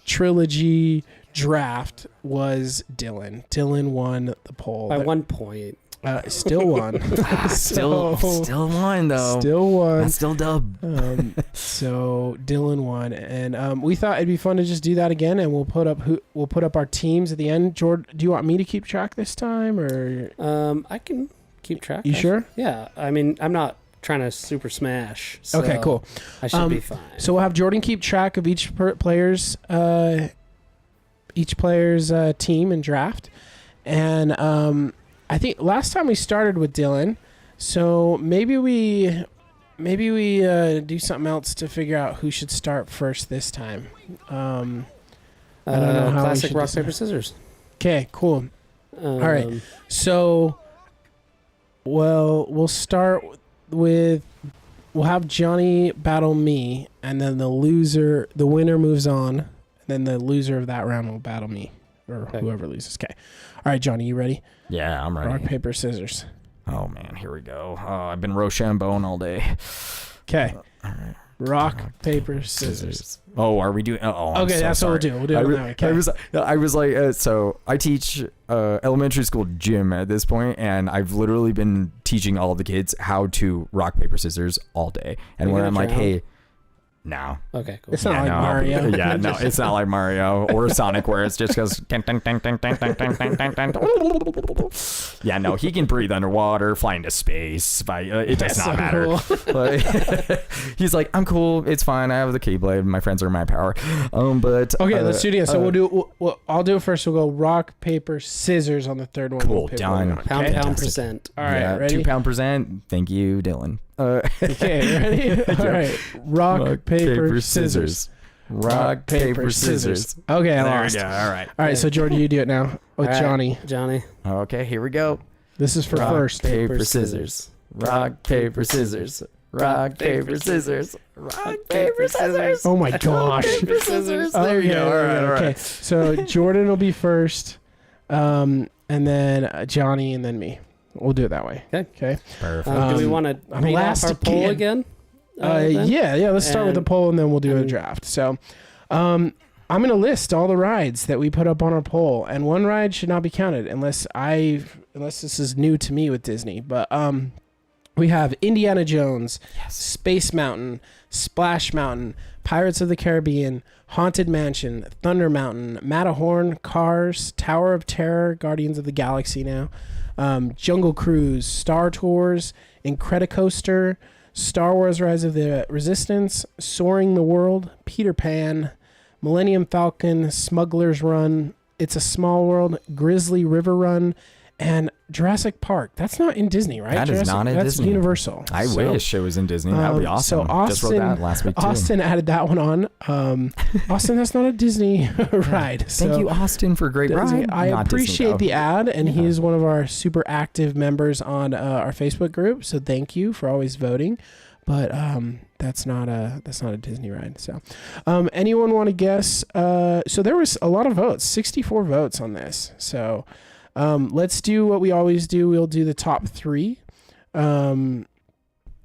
Speaker 3: trilogy draft was Dylan won the poll.
Speaker 1: By 1 point.
Speaker 3: Still won.
Speaker 2: still won though.
Speaker 3: Still won.
Speaker 2: That's still dub.
Speaker 3: So Dylan won, and we thought it'd be fun to just do that again, and we'll put up our teams at the end. Jordan, do you want me to keep track this time, or
Speaker 1: I can keep track.
Speaker 3: you sure?
Speaker 1: Yeah. I mean, I'm not trying to super smash. So
Speaker 3: Okay, cool.
Speaker 1: I should be fine.
Speaker 3: So we'll have Jordan keep track of each player's team and draft, and I think last time we started with Dylan, so maybe we do something else to figure out who should start first this time. I don't know how we
Speaker 1: classic
Speaker 3: should
Speaker 1: rock
Speaker 3: decide.
Speaker 1: paper scissors.
Speaker 3: Okay, cool. All right. So, well, we'll start with we'll have Johnny battle me, and then the winner moves on, and then the loser of that round will battle me or whoever loses. Okay. All right, Johnny, you ready?
Speaker 2: Yeah, I'm ready.
Speaker 3: Rock, paper, scissors.
Speaker 2: Oh man, here we go. I've been Rochambeau all day.
Speaker 3: Okay.
Speaker 2: All right.
Speaker 3: Rock, paper, scissors.
Speaker 2: Oh, are we doing? Oh, I'm
Speaker 3: Okay,
Speaker 2: so
Speaker 3: that's
Speaker 2: sorry.
Speaker 3: what we'll do. We'll do it that way. Okay.
Speaker 2: I was like, so I teach elementary school gym at this point, and I've literally been teaching all the kids how to rock paper scissors all day. And
Speaker 1: You
Speaker 2: when
Speaker 1: gonna
Speaker 2: I'm like,
Speaker 1: drown?
Speaker 2: hey, no.
Speaker 3: It's
Speaker 1: Okay, cool.
Speaker 3: not
Speaker 2: Yeah,
Speaker 3: like
Speaker 2: no.
Speaker 3: Mario.
Speaker 2: Yeah, no, it's not like Mario or Sonic where it's just goes. Yeah, no, he can breathe underwater, fly into space. It does
Speaker 3: That's
Speaker 2: not
Speaker 3: so
Speaker 2: matter.
Speaker 3: cool.
Speaker 2: Like, he's like, I'm cool. It's fine. I have the Keyblade. My friends are my power. But
Speaker 3: Okay, let's do it again. So we'll do. I'll do it first. We'll go rock, paper, scissors on the third one.
Speaker 2: Cool,
Speaker 3: We'll pick
Speaker 2: done.
Speaker 3: one out.
Speaker 1: Pound,
Speaker 3: Okay?
Speaker 1: pound,
Speaker 2: Fantastic.
Speaker 1: percent.
Speaker 3: All right,
Speaker 2: yeah,
Speaker 3: ready?
Speaker 2: 2 pound %. Thank you, Dylan.
Speaker 3: Okay, ready? All right. Rock, paper, scissors.
Speaker 2: Rock, paper, scissors.
Speaker 3: Okay, I
Speaker 2: There we
Speaker 3: lost.
Speaker 2: go. All right.
Speaker 3: All right, so Jordan, you do it now with
Speaker 1: All right,
Speaker 3: Johnny.
Speaker 1: Johnny.
Speaker 2: Okay, here we go.
Speaker 3: This is for
Speaker 2: Rock,
Speaker 3: first.
Speaker 2: paper, scissors. Rock, paper, scissors. Rock, paper, scissors. Rock, paper, scissors.
Speaker 3: Oh my gosh.
Speaker 2: Paper, scissors.
Speaker 3: Oh,
Speaker 2: There you
Speaker 3: yeah,
Speaker 2: go. All
Speaker 3: yeah,
Speaker 2: right,
Speaker 3: yeah,
Speaker 2: all
Speaker 3: okay.
Speaker 2: right.
Speaker 3: So Jordan will be first, and then Johnny, and then me. We'll do it that way.
Speaker 1: Okay.
Speaker 3: Okay.
Speaker 2: Perfect.
Speaker 1: Do we
Speaker 3: Um,
Speaker 1: want to
Speaker 3: I'm
Speaker 1: read
Speaker 3: last
Speaker 1: off our poll
Speaker 3: again.
Speaker 1: again? Then?
Speaker 3: Yeah. Let's start with the
Speaker 1: And-
Speaker 3: poll, and then we'll do a
Speaker 1: and-
Speaker 3: draft. So, I'm gonna list all the rides that we put up on our poll, and one ride should not be counted unless this is new to me with Disney. But we have Indiana Jones, Space Mountain, Splash Mountain, Pirates of the Caribbean, Haunted Mansion, Thunder Mountain, Matterhorn, Cars, Tower of Terror, Guardians of the Galaxy now, Jungle Cruise, Star Tours, Incredicoaster, Star Wars Rise of the Resistance, Soaring the World, Peter Pan, Millennium Falcon, Smuggler's Run, It's a Small World, Grizzly River Run, and Jurassic Park. That's not in Disney, right?
Speaker 2: That is not in
Speaker 3: that's
Speaker 2: Disney.
Speaker 3: Universal.
Speaker 2: I
Speaker 3: So,
Speaker 2: wish it was in Disney. That would be awesome.
Speaker 3: so
Speaker 2: Just wrote that
Speaker 3: Austin-
Speaker 2: last week too.
Speaker 3: Austin added that one on. Austin, that's not a Disney ride.
Speaker 2: Thank you, Austin, for a great
Speaker 3: Disney-
Speaker 2: ride.
Speaker 3: I
Speaker 2: Not Disney,
Speaker 3: appreciate
Speaker 2: though.
Speaker 3: the ad, and he
Speaker 2: Yeah.
Speaker 3: is one of our super active members on our Facebook group. So thank you for always voting. But that's not a Disney ride. So, anyone want to guess? So there was a lot of votes, 64 votes on this. So, let's do what we always do. We'll do the top 3.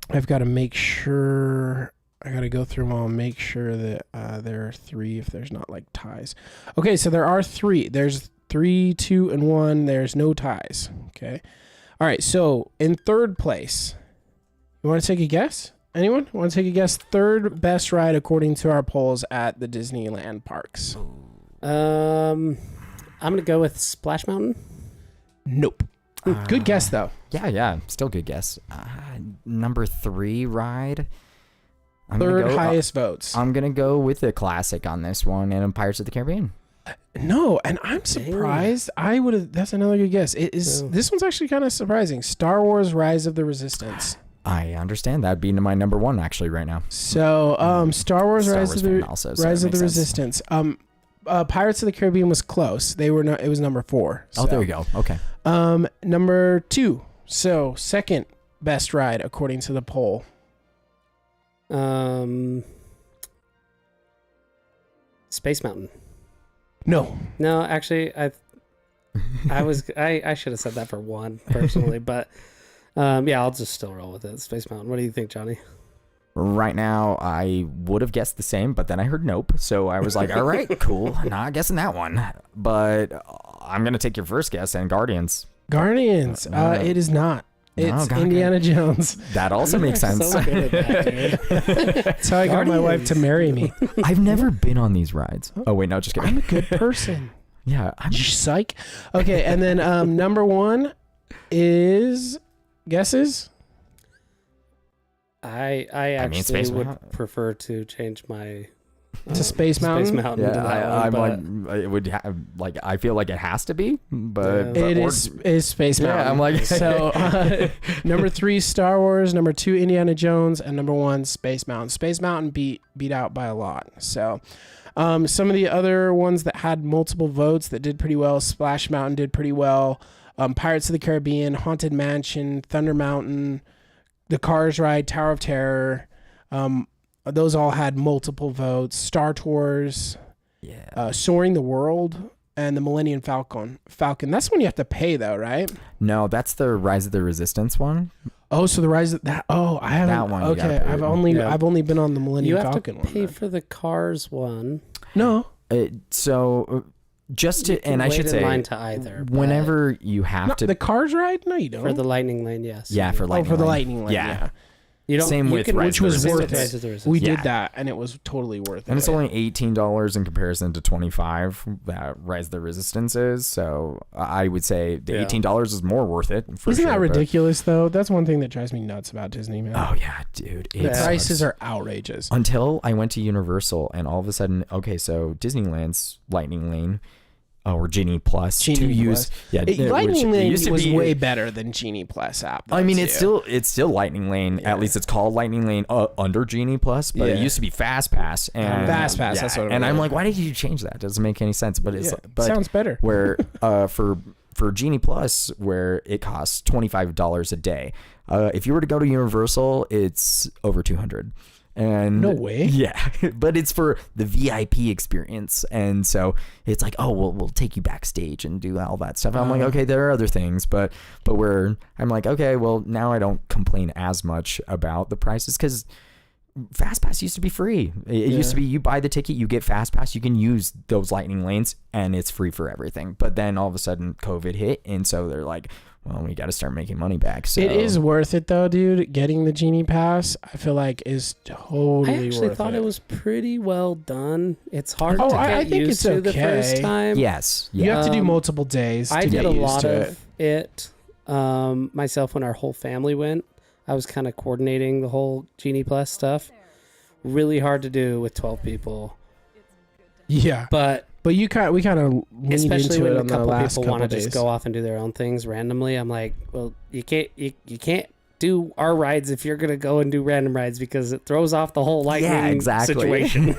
Speaker 3: I've got to make sure. I got to go through them all and make sure that there are 3 if there's not like ties. Okay, so there are 3. There's 3, 2, and 1. There's no ties. Okay. All right, so in third place, you want to take a guess? Anyone want to take a guess? Third best ride according to our polls at the Disneyland parks.
Speaker 1: I'm gonna go with Splash Mountain.
Speaker 3: Nope. Good guess though.
Speaker 2: Yeah, still good guess. Number 3 ride.
Speaker 3: Third highest votes.
Speaker 2: I'm gonna go with the classic on this one, and Pirates of the Caribbean.
Speaker 3: No, and I'm surprised. I would have. That's another good guess. It is.
Speaker 1: Yeah.
Speaker 3: This one's actually kind of surprising. Star Wars: Rise of the Resistance.
Speaker 2: I understand that'd be my number 1 actually right now.
Speaker 3: So, Star Wars:
Speaker 2: Star
Speaker 3: Rise
Speaker 2: Wars
Speaker 3: of the
Speaker 2: fan also, so
Speaker 3: Rise
Speaker 2: that
Speaker 3: of the
Speaker 2: makes sense.
Speaker 3: Resistance. Pirates of the Caribbean was close. They were. It was number 4.
Speaker 2: Oh, there we go. Okay.
Speaker 3: Number 2. So second best ride according to the poll.
Speaker 1: Space Mountain.
Speaker 3: No.
Speaker 1: No, actually, I should have said that for 1 personally, but yeah, I'll just still roll with it. Space Mountain. What do you think, Johnny?
Speaker 2: Right now, I would have guessed the same, but then I heard nope. So I was like, all right, cool. Not guessing that one. But I'm going to take your first guess and Guardians.
Speaker 3: Guardians. It is not. It's Indiana Jones.
Speaker 2: That also makes sense.
Speaker 1: So good at that, dude.
Speaker 3: That's how I got my wife to marry me.
Speaker 2: I've never been on these rides. Oh, wait, no, just kidding.
Speaker 3: I'm a good person.
Speaker 2: Yeah.
Speaker 3: Psych. Okay, and then number 1 is guesses?
Speaker 1: I actually
Speaker 2: Space
Speaker 1: would
Speaker 2: Mountain.
Speaker 1: prefer to change my
Speaker 3: To Space Mountain?
Speaker 1: Space Mountain. to that
Speaker 2: I'm
Speaker 1: one,
Speaker 2: like, it would I feel like it has to be, but
Speaker 3: It is Space Mountain.
Speaker 2: Yeah, I'm like,
Speaker 3: So number 3, Star Wars. Number 2, Indiana Jones, and number 1, Space Mountain. Space Mountain beat out by a lot. So some of the other ones that had multiple votes that did pretty well. Splash Mountain did pretty well. Pirates of the Caribbean, Haunted Mansion, Thunder Mountain, the Cars Ride, Tower of Terror. Those all had multiple votes. Star Tours, Soaring the World, and the Millennium Falcon. That's one you have to pay though, right?
Speaker 2: No, that's the Rise of the Resistance one.
Speaker 3: Oh, so the Rise of that. Oh, I haven't.
Speaker 2: That one you gotta
Speaker 3: Okay,
Speaker 2: pay.
Speaker 3: I've only been on the Millennium
Speaker 1: You have
Speaker 3: Falcon
Speaker 1: to
Speaker 3: one.
Speaker 1: pay
Speaker 3: then.
Speaker 1: for the Cars one.
Speaker 3: No,
Speaker 2: Just
Speaker 1: You
Speaker 2: to,
Speaker 1: can
Speaker 2: and I
Speaker 1: wait
Speaker 2: should
Speaker 1: in
Speaker 2: say,
Speaker 1: line to either. but
Speaker 2: whenever you have to,
Speaker 3: the Cars Ride. No, you don't.
Speaker 1: for the Lightning Lane, yes.
Speaker 2: yeah, for Lightning
Speaker 3: for the
Speaker 2: Lane.
Speaker 3: Lightning Lane.
Speaker 2: Yeah.
Speaker 1: You don't.
Speaker 2: Same
Speaker 1: you
Speaker 2: with
Speaker 1: can,
Speaker 2: Rise
Speaker 3: which was
Speaker 1: same
Speaker 3: worth
Speaker 1: with
Speaker 3: it.
Speaker 1: Rise of the Resistance.
Speaker 3: We
Speaker 2: Yeah.
Speaker 3: did that, and it was totally worth it.
Speaker 2: And it's only $18 in comparison to $25 that Rise of the Resistance is. So I would say the
Speaker 1: Yeah.
Speaker 2: $18 is more worth it. For
Speaker 3: Isn't
Speaker 2: sure,
Speaker 3: that
Speaker 2: but-
Speaker 3: ridiculous though? That's one thing that drives me nuts about Disney, man.
Speaker 2: Oh yeah, dude.
Speaker 3: the
Speaker 2: It
Speaker 3: prices
Speaker 2: sucks.
Speaker 3: are outrageous.
Speaker 2: Until I went to Universal, and all of a sudden, okay, so Disneyland's Lightning Lane, or Genie Plus, to
Speaker 3: Genie
Speaker 2: use,
Speaker 3: Plus.
Speaker 2: yeah,
Speaker 3: Lightning
Speaker 2: which it
Speaker 3: Lane
Speaker 2: used to
Speaker 3: was
Speaker 2: be-
Speaker 3: way better than Genie Plus app.
Speaker 2: I mean,
Speaker 3: though, too.
Speaker 2: it's still Lightning Lane.
Speaker 3: Yeah.
Speaker 2: At least it's called Lightning Lane under Genie Plus, but it
Speaker 3: Yeah.
Speaker 2: used to be Fast Pass. And
Speaker 3: Fast Pass, that's what it
Speaker 2: And I'm
Speaker 3: was.
Speaker 2: like, why did you change that? Doesn't make any sense. But it's
Speaker 3: Yeah,
Speaker 2: but
Speaker 3: sounds better.
Speaker 2: where for Genie Plus, where it costs $25 a day. If you were to go to Universal, it's over $200. And
Speaker 3: No way.
Speaker 2: Yeah, but it's for the VIP experience, and so it's like, oh, we'll take you backstage and do all that stuff. I'm like, okay, there are other things, but where I'm like, okay, well, now I don't complain as much about the prices because Fast Pass used to be free. It used to be you buy the ticket, you get Fast Pass, you can use those Lightning Lanes, and it's free for everything. But then all of a sudden, COVID hit, and so they're like, well, we got to start making money back. So
Speaker 3: It is worth it though, dude. Getting the Genie Pass, I feel like is totally
Speaker 1: I actually
Speaker 3: worth
Speaker 1: thought
Speaker 3: it.
Speaker 1: it was pretty well done. It's hard
Speaker 3: Oh,
Speaker 1: to
Speaker 3: I
Speaker 1: get
Speaker 3: think
Speaker 1: used
Speaker 3: it's
Speaker 1: to the
Speaker 3: okay.
Speaker 1: first time.
Speaker 2: Yes.
Speaker 3: You have to do
Speaker 1: Um,
Speaker 3: multiple days.
Speaker 1: I
Speaker 3: to
Speaker 1: did
Speaker 3: get
Speaker 1: a
Speaker 3: used
Speaker 1: lot
Speaker 3: to
Speaker 1: of it myself when our whole family went. I was kind of coordinating the whole Genie Plus stuff. Really hard to do with 12 people.
Speaker 3: Yeah,
Speaker 1: But
Speaker 3: but we kind of leaned
Speaker 1: especially
Speaker 3: into
Speaker 1: when
Speaker 3: it
Speaker 1: a
Speaker 3: on the
Speaker 1: couple
Speaker 3: last
Speaker 1: people
Speaker 3: couple
Speaker 1: want to just
Speaker 3: days.
Speaker 1: go off and do their own things randomly, I'm like, well, you can't do our rides if you're gonna go and do random rides because it throws off the whole lightning
Speaker 2: exactly.
Speaker 1: situation.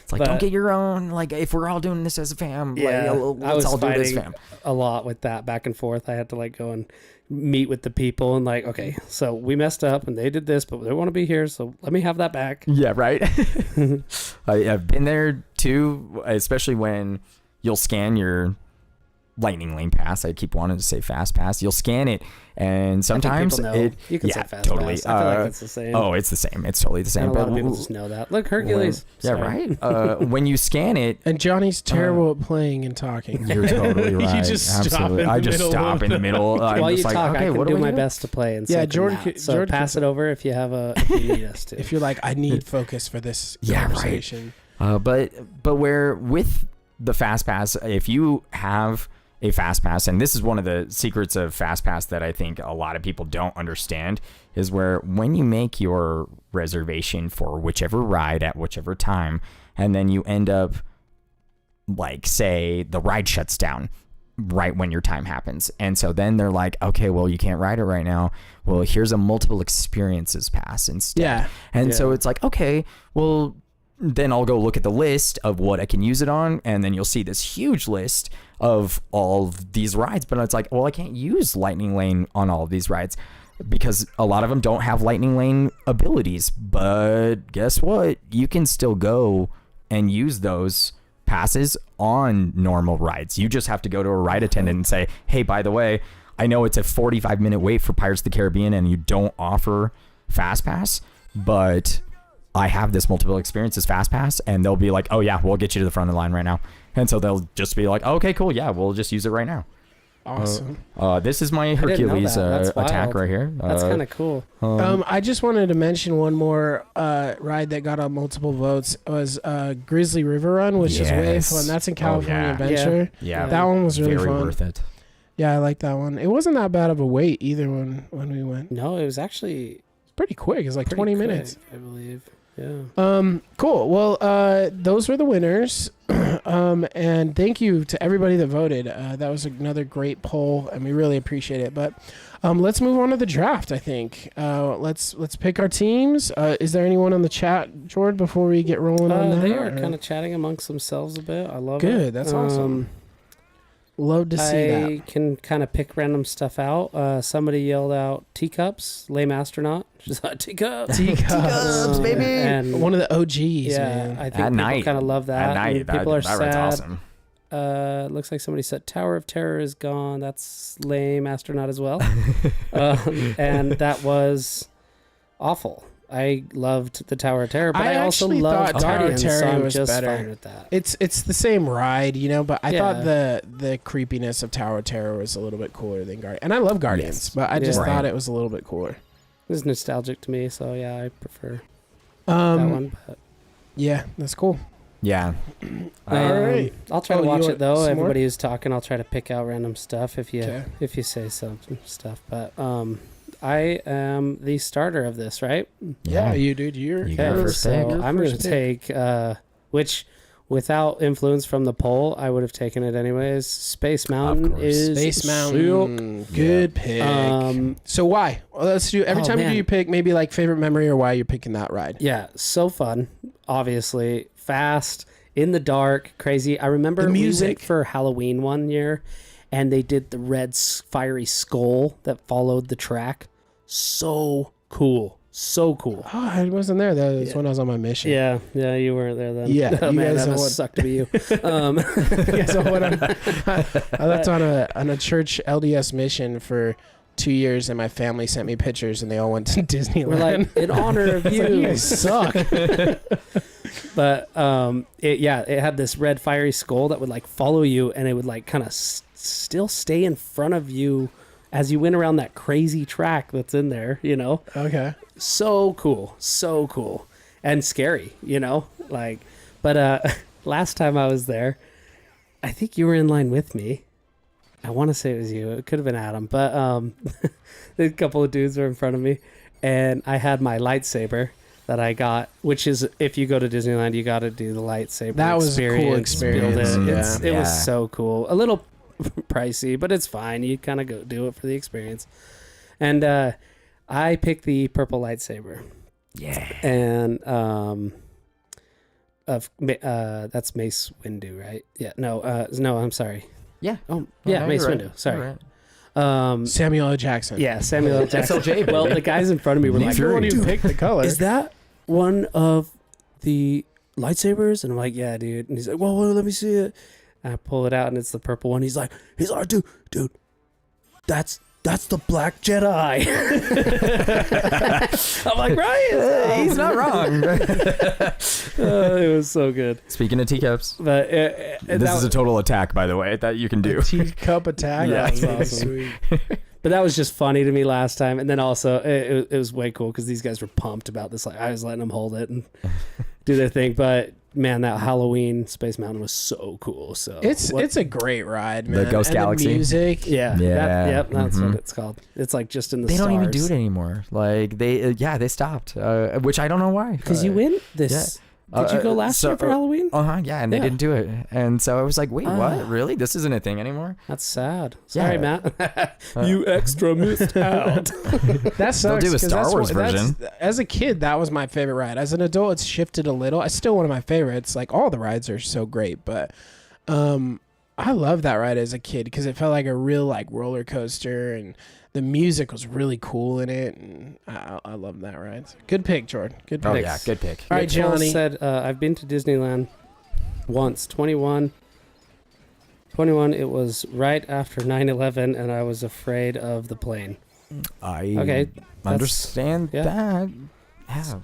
Speaker 2: It's like,
Speaker 1: But-
Speaker 2: don't get your own. Like, if we're all doing this as a fam,
Speaker 1: Yeah,
Speaker 2: like,
Speaker 1: I was
Speaker 2: let's all do this,
Speaker 1: fighting
Speaker 2: fam.
Speaker 1: a lot with that back and forth. I had to like go and meet with the people and like, okay, so we messed up and they did this, but they want to be here, so let me have that back.
Speaker 2: Yeah, right. I've been there too, especially when you'll scan your Lightning Lane pass. I keep wanting to say Fast Pass. You'll scan it, and sometimes
Speaker 1: people know.
Speaker 2: it.
Speaker 1: You can say
Speaker 2: yeah,
Speaker 1: Fast
Speaker 2: totally.
Speaker 1: Pass. I feel like it's the same.
Speaker 2: Oh, it's the same. It's totally the
Speaker 1: And
Speaker 2: same.
Speaker 1: a lot of
Speaker 2: but
Speaker 1: people just know that. Look, Hercules.
Speaker 2: yeah,
Speaker 1: Sorry.
Speaker 2: right. When you scan it,
Speaker 3: And Johnny's terrible at playing and talking.
Speaker 2: you're totally right.
Speaker 3: You just stop
Speaker 2: Absolutely.
Speaker 3: in the
Speaker 2: I just
Speaker 3: middle
Speaker 2: stop
Speaker 3: of
Speaker 2: in the middle. I'm
Speaker 1: While you
Speaker 2: just like,
Speaker 1: talk,
Speaker 2: okay,
Speaker 1: I can
Speaker 2: what
Speaker 1: do
Speaker 2: we
Speaker 1: my
Speaker 2: do?
Speaker 1: best to play. And
Speaker 3: Yeah,
Speaker 1: so
Speaker 3: Jordan
Speaker 1: can
Speaker 3: could-
Speaker 1: Matt. So
Speaker 3: Jordan
Speaker 1: pass
Speaker 3: could-
Speaker 1: it over if you need us to.
Speaker 3: If you're like, I need focus for this
Speaker 2: Yeah, right.
Speaker 3: conversation.
Speaker 2: But where with the Fast Pass, if you have a Fast Pass, and this is one of the secrets of Fast Pass that I think a lot of people don't understand, is where when you make your reservation for whichever ride at whichever time, and then you end up, like, say the ride shuts down right when your time happens, and so then they're like, okay, well, you can't ride it right now. Well, here's a multiple experiences pass instead.
Speaker 3: Yeah.
Speaker 2: And so it's like, okay, well, then I'll go look at the list of what I can use it on, and then you'll see this huge list of all of these rides. But it's like, well, I can't use Lightning Lane on all of these rides because a lot of them don't have Lightning Lane abilities. But guess what? You can still go and use those passes on normal rides. You just have to go to a ride attendant and say, hey, by the way, I know it's a 45-minute wait for Pirates of the Caribbean and you don't offer Fast Pass, but I have this multiple experiences Fast Pass, and they'll be like, oh yeah, we'll get you to the front of the line right now. And so they'll just be like, okay, cool, yeah, we'll just use it right now.
Speaker 3: Awesome.
Speaker 2: This is my Hercules attack right here.
Speaker 1: That's kind of cool.
Speaker 3: I just wanted to mention one more ride that got on multiple votes was Grizzly River Run, which is way fun. That's in California Adventure.
Speaker 2: Yeah.
Speaker 3: That one was really
Speaker 2: very
Speaker 3: fun.
Speaker 2: worth it.
Speaker 3: Yeah, I like that one. It wasn't that bad of a wait either when we went.
Speaker 1: No, it was actually
Speaker 3: Pretty quick. It's like 20 minutes.
Speaker 1: I believe. Yeah.
Speaker 3: Cool. Well, those were the winners. And thank you to everybody that voted. That was another great poll, and we really appreciate it. But let's move on to the draft, I think. Let's pick our teams. Is there anyone on the chat, Jordan, before we get rolling on that?
Speaker 1: They are kind of chatting amongst themselves a bit. I love it.
Speaker 3: Good. That's awesome. Love to see that.
Speaker 1: I can kind of pick random stuff out. Somebody yelled out teacups, lame astronaut. She's like, teacups.
Speaker 3: Teacups, baby.
Speaker 1: And
Speaker 3: one of the OGs,
Speaker 1: yeah,
Speaker 3: man.
Speaker 1: I think people kind of love that.
Speaker 2: At night,
Speaker 1: people are
Speaker 2: that
Speaker 1: sad.
Speaker 2: awesome.
Speaker 1: Looks like somebody said Tower of Terror is gone. That's lame astronaut as well. And that was awful. I loved the Tower of Terror, but I also loved Guardians, so I'm just fine with that.
Speaker 3: It's the same ride, but I thought the creepiness of Tower of Terror was a little bit cooler than Guardians. And I love Guardians, but I just thought it was a little bit cooler.
Speaker 1: It was nostalgic to me, so yeah, I prefer that one. But.
Speaker 3: Yeah, that's cool.
Speaker 2: Yeah.
Speaker 3: All right.
Speaker 1: I'll try to watch it though. Everybody who's talking, I'll try to pick out random stuff if you say some stuff. But I am the starter of this, right?
Speaker 3: Yeah, you dude. You're
Speaker 1: first. So I'm going to take which, without influence from the poll, I would have taken it anyways. Space Mountain is
Speaker 3: Space Mountain. Good pick. So why? Well, let's do every time you do your pick, maybe like favorite memory or why you're picking that ride.
Speaker 1: Yeah, so fun. Obviously, fast, in the dark, crazy. I remember
Speaker 3: the music.
Speaker 1: We went for Halloween one year, and they did the red fiery skull that followed the track. So cool. So cool.
Speaker 3: Oh, I wasn't there. That was when I was on my mission.
Speaker 1: Yeah, you weren't there then.
Speaker 3: Yeah,
Speaker 1: oh, man, that must suck to be you.
Speaker 3: I left on a church LDS mission for 2 years, and my family sent me pictures, and they all went to Disneyland.
Speaker 1: We're like, in honor of you.
Speaker 3: You guys suck.
Speaker 1: But it had this red fiery skull that would like follow you, and it would like kind of still stay in front of you as you went around that crazy track that's in there,
Speaker 3: Okay.
Speaker 1: So cool and scary, but last time I was there, I think you were in line with me. I want to say it was you. It could have been Adam, but a couple of dudes were in front of me, and I had my lightsaber that I got, which is, if you go to Disneyland, you got to do the lightsaber.
Speaker 3: That was a cool experience.
Speaker 1: It was so cool. A little pricey, but it's fine. You kind of go do it for the experience. And I picked the purple lightsaber.
Speaker 2: Yeah.
Speaker 1: And that's Mace Windu, right? Yeah. No, I'm sorry.
Speaker 2: Yeah.
Speaker 1: Oh, yeah, Mace Windu. Sorry. Right.
Speaker 3: Samuel L. Jackson.
Speaker 1: Yeah, Samuel L. Jackson.
Speaker 2: SLJ,
Speaker 1: well, the guys in front of me were like,
Speaker 3: "Everyone who picked the color.
Speaker 1: Is that one of the lightsabers?" And I'm like, "Yeah, dude." And he's like, "Well, let me see it." And I pull it out, and it's the purple one. He's like, dude, that's the Black Jedi. I'm like, right?
Speaker 2: He's not wrong.
Speaker 1: It was so good.
Speaker 2: Speaking of teacups,
Speaker 1: but
Speaker 2: this is a total attack, by the way, that you can do.
Speaker 3: A teacup attack.
Speaker 1: Yeah,
Speaker 3: that was
Speaker 1: awesome.
Speaker 3: Sweet.
Speaker 1: But that was just funny to me last time, and then also it was way cool because these guys were pumped about this. Like I was letting them hold it and do their thing, but man, that Halloween Space Mountain was so cool. So
Speaker 3: it's a great ride, man.
Speaker 2: The Ghost
Speaker 3: And
Speaker 2: Galaxy.
Speaker 3: the music.
Speaker 1: yeah,
Speaker 2: Yeah.
Speaker 1: that's what it's called. It's like just in the
Speaker 2: They
Speaker 1: stars.
Speaker 2: don't even do it anymore. Like they stopped, which I don't know why.
Speaker 1: Because you win this. Did you go last year for Halloween?
Speaker 2: Yeah, and they didn't do it, and so I was like, wait, what? Really? This isn't a thing anymore?
Speaker 1: That's sad. Sorry,
Speaker 2: Yeah.
Speaker 1: Matt. You extra missed out.
Speaker 3: That sucks.
Speaker 2: They'll do a
Speaker 3: 'cause
Speaker 2: Star
Speaker 3: that's
Speaker 2: Wars
Speaker 3: what- that's-
Speaker 2: version.
Speaker 3: As a kid, that was my favorite ride. As an adult, it's shifted a little. It's still one of my favorites. Like all the rides are so great, but I love that ride as a kid because it felt like a real like roller coaster, and the music was really cool in it, and I love that ride. Good pick, Jordan. Good pick.
Speaker 2: Oh yeah, good pick.
Speaker 3: All right,
Speaker 1: Nicole
Speaker 3: Johnny.
Speaker 1: said, I've been to Disneyland once, 21. It was right after 9/11, and I was afraid of the plane.
Speaker 2: I understand
Speaker 1: yeah.
Speaker 2: that. Yeah.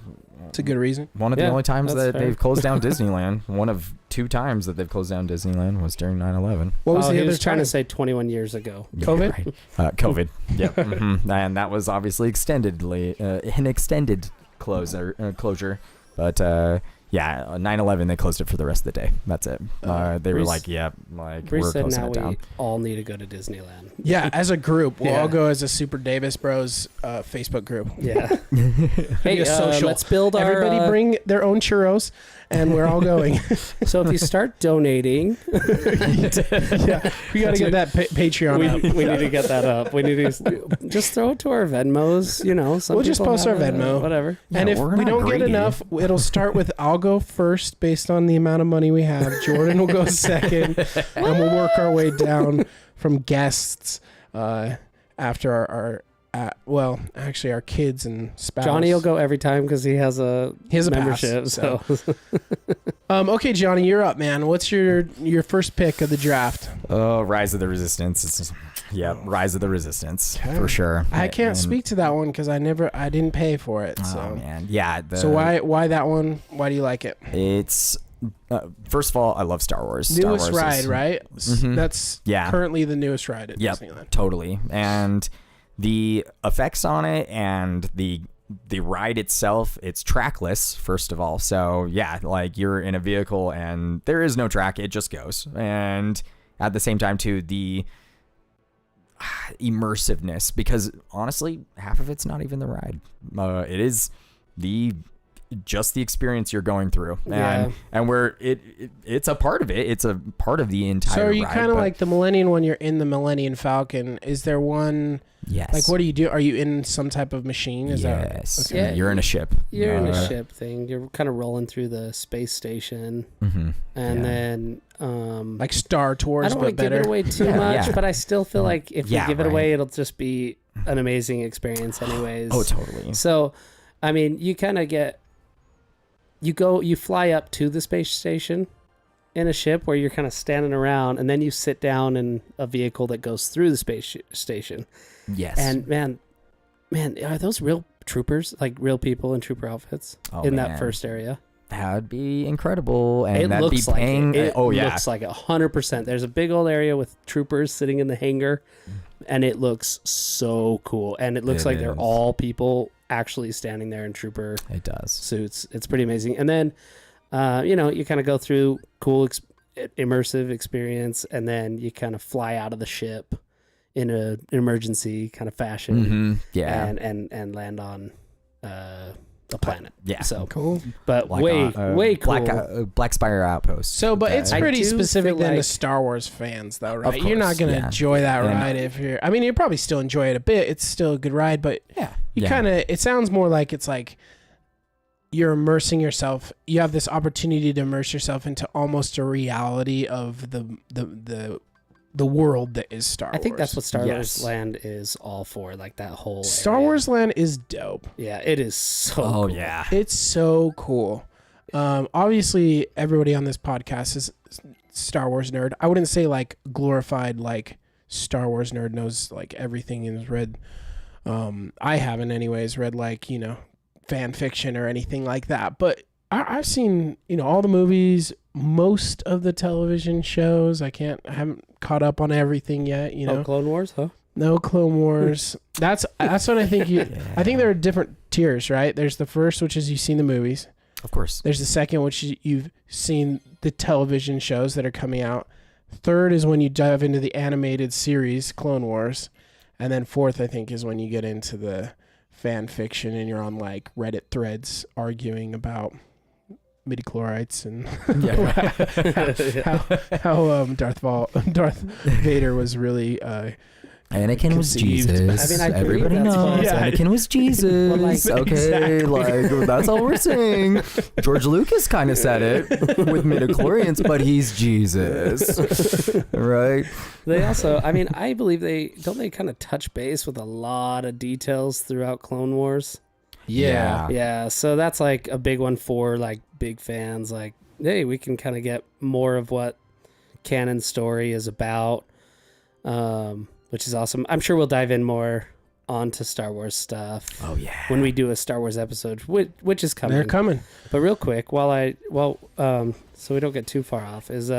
Speaker 3: It's a good reason.
Speaker 2: One of the
Speaker 1: Yeah,
Speaker 2: only times
Speaker 1: that's
Speaker 2: that
Speaker 1: fair.
Speaker 2: they've closed down Disneyland, one of 2 times that they've closed down Disneyland was during 9/11.
Speaker 3: What was the
Speaker 1: he
Speaker 3: other
Speaker 1: was trying
Speaker 3: time?
Speaker 1: to say 21 years ago.
Speaker 3: COVID?
Speaker 2: Right. COVID. Yep. And that was obviously an extended closure. But yeah, 9/11 they closed it for the rest of the day. That's it. They were
Speaker 1: Reese-
Speaker 2: like, yep, like
Speaker 1: Bree
Speaker 2: we're
Speaker 1: said
Speaker 2: closing
Speaker 1: now
Speaker 2: it down.
Speaker 1: we all need to go to Disneyland.
Speaker 3: Yeah, as a group, we'll
Speaker 1: Yeah.
Speaker 3: all go as a Super Davis Bros Facebook group.
Speaker 1: Yeah.
Speaker 3: Be
Speaker 1: Hey,
Speaker 3: a social.
Speaker 1: let's build our...
Speaker 3: Everybody bring their own churros, and we're all going.
Speaker 1: So if you start donating,
Speaker 3: Yeah, we got to get that Patreon up.
Speaker 1: we need to get that up. We need to just throw it to our Venmos. You know, some
Speaker 3: We'll just
Speaker 1: people
Speaker 3: post
Speaker 1: have
Speaker 3: our
Speaker 1: it,
Speaker 3: Venmo.
Speaker 1: whatever.
Speaker 2: Yeah,
Speaker 3: And if
Speaker 2: we're
Speaker 3: we
Speaker 2: not
Speaker 3: don't get
Speaker 2: greedy.
Speaker 3: enough, it'll start with I'll go first based on the amount of money we have. Jordan will go second, and we'll work our way down from guests after our well, actually our kids and spouse.
Speaker 1: Johnny will go every time because he has a membership.
Speaker 3: pass,
Speaker 1: so
Speaker 3: okay, Johnny, you're up, man. What's your first pick of the draft?
Speaker 2: Oh, Rise of the Resistance. Rise of the Resistance
Speaker 3: Okay.
Speaker 2: for sure.
Speaker 3: I can't
Speaker 2: And-
Speaker 3: speak to that one because I didn't pay for it. So,
Speaker 2: Oh man, yeah.
Speaker 3: so why that one? Why do you like it?
Speaker 2: It's first of all, I love Star Wars.
Speaker 3: Newest
Speaker 2: Star Wars
Speaker 3: ride,
Speaker 2: is-
Speaker 3: right?
Speaker 2: Mhm.
Speaker 3: That's
Speaker 2: Yeah.
Speaker 3: currently the newest ride at
Speaker 2: Yep.
Speaker 3: Disneyland.
Speaker 2: Totally. And the effects on it and the ride itself, it's trackless, first of all. So yeah, like you're in a vehicle and there is no track, it just goes. And at the same time too, the immersiveness, because honestly, half of it's not even the ride. It is just the experience you're going through,
Speaker 1: Yeah.
Speaker 2: and where it's a part of it. It's a part of the entire.
Speaker 3: So are you
Speaker 2: ride,
Speaker 3: kind of
Speaker 2: but
Speaker 3: like the Millennium when you're in the Millennium Falcon? Is there one
Speaker 2: yes,
Speaker 3: like what do you do? Are you in some type of machine? Is
Speaker 2: yes,
Speaker 3: okay.
Speaker 1: Yeah,
Speaker 2: you're in a ship.
Speaker 1: you're in a ship thing. You're kind of rolling through the space station,
Speaker 2: Mm-hmm.
Speaker 1: and
Speaker 2: Yeah.
Speaker 1: then
Speaker 3: like Star Tours,
Speaker 1: I don't
Speaker 3: but
Speaker 1: want to give
Speaker 3: better?
Speaker 1: it away too
Speaker 2: Yeah,
Speaker 1: much,
Speaker 2: yeah.
Speaker 1: but I still feel like if
Speaker 2: Yeah,
Speaker 1: we give it
Speaker 2: right.
Speaker 1: away, it'll just be an amazing experience, anyways.
Speaker 2: Oh, totally.
Speaker 1: So, I mean, you kind of you fly up to the space station in a ship where you're kind of standing around, and then you sit down in a vehicle that goes through the space station.
Speaker 2: Yes.
Speaker 1: And man, are those real troopers, like real people in trooper outfits
Speaker 2: Oh,
Speaker 1: in
Speaker 2: man.
Speaker 1: that first area?
Speaker 2: That'd be incredible, and
Speaker 1: It
Speaker 2: that'd
Speaker 1: looks
Speaker 2: be
Speaker 1: like
Speaker 2: paying.
Speaker 1: it. It
Speaker 2: Oh yeah.
Speaker 1: looks like 100%. There's a big old area with troopers sitting in the hangar, and it looks so cool. And it looks
Speaker 2: It
Speaker 1: like they're
Speaker 2: is.
Speaker 1: all people actually standing there in trooper
Speaker 2: It does.
Speaker 1: suits. It's pretty amazing. And then, you kind of go through cool immersive experience, and then you kind of fly out of the ship in an emergency kind of fashion,
Speaker 2: Mm-hmm. Yeah.
Speaker 1: and land on a planet.
Speaker 2: Yeah.
Speaker 1: So,
Speaker 3: Cool.
Speaker 1: but
Speaker 2: Like,
Speaker 1: way cool.
Speaker 2: Black Spire Outpost.
Speaker 3: So, but it's
Speaker 1: I
Speaker 3: pretty
Speaker 1: do
Speaker 3: specific
Speaker 1: feel
Speaker 3: then to
Speaker 1: like-
Speaker 3: Star Wars fans, though,
Speaker 2: Of
Speaker 3: right? You're not
Speaker 2: course,
Speaker 3: gonna
Speaker 2: yeah.
Speaker 3: enjoy that
Speaker 2: And-
Speaker 3: ride if you're. I mean, you probably still enjoy it a bit. It's still a good ride, but
Speaker 2: yeah.
Speaker 3: you kind of. It sounds more like it's like you're immersing yourself. You have this opportunity to immerse yourself into almost a reality of the world that is Star Wars.
Speaker 1: I think that's what Star
Speaker 2: Yes.
Speaker 1: Wars Land is all for, like that whole
Speaker 3: Star
Speaker 1: area.
Speaker 3: Wars Land is dope.
Speaker 1: Yeah, it is so
Speaker 2: Oh
Speaker 1: cool.
Speaker 2: yeah.
Speaker 3: It's so cool. Obviously, everybody on this podcast is Star Wars nerd. I wouldn't say like glorified like Star Wars nerd knows like everything and has read. I haven't anyways read like fan fiction or anything like that. But I've seen all the movies, most of the television shows. I haven't caught up on everything yet.
Speaker 1: Oh, Clone Wars, huh?
Speaker 3: No Clone Wars. That's what I think. I think there are different tiers, right? There's the first, which is you've seen the movies.
Speaker 2: Of course.
Speaker 3: There's the second, which you've seen the television shows that are coming out. Third is when you dive into the animated series, Clone Wars. And then fourth, I think, is when you get into the fan fiction and you're on like Reddit threads arguing about midichlorites and how Darth Vader was really
Speaker 2: Anakin was
Speaker 3: conceived.
Speaker 2: Jesus.
Speaker 1: I mean, I believe
Speaker 2: Everybody
Speaker 1: that's
Speaker 2: knows
Speaker 3: fine.
Speaker 2: Anakin was Jesus.
Speaker 1: Well, like,
Speaker 2: okay,
Speaker 3: exactly.
Speaker 2: like that's all we're saying. George Lucas kind of said it with midichlorians, but he's Jesus, right?
Speaker 1: They also, I mean, I believe they kind of touch base with a lot of details throughout Clone Wars.
Speaker 2: Yeah.
Speaker 1: Yeah, so that's like a big one for like big fans. Like, hey, we can kind of get more of what canon story is about, which is awesome. I'm sure we'll dive in more onto Star Wars stuff.
Speaker 2: Oh yeah.
Speaker 1: When we do a Star Wars episode, which is coming.
Speaker 3: They're coming.
Speaker 1: But real quick, so we don't get too far off, is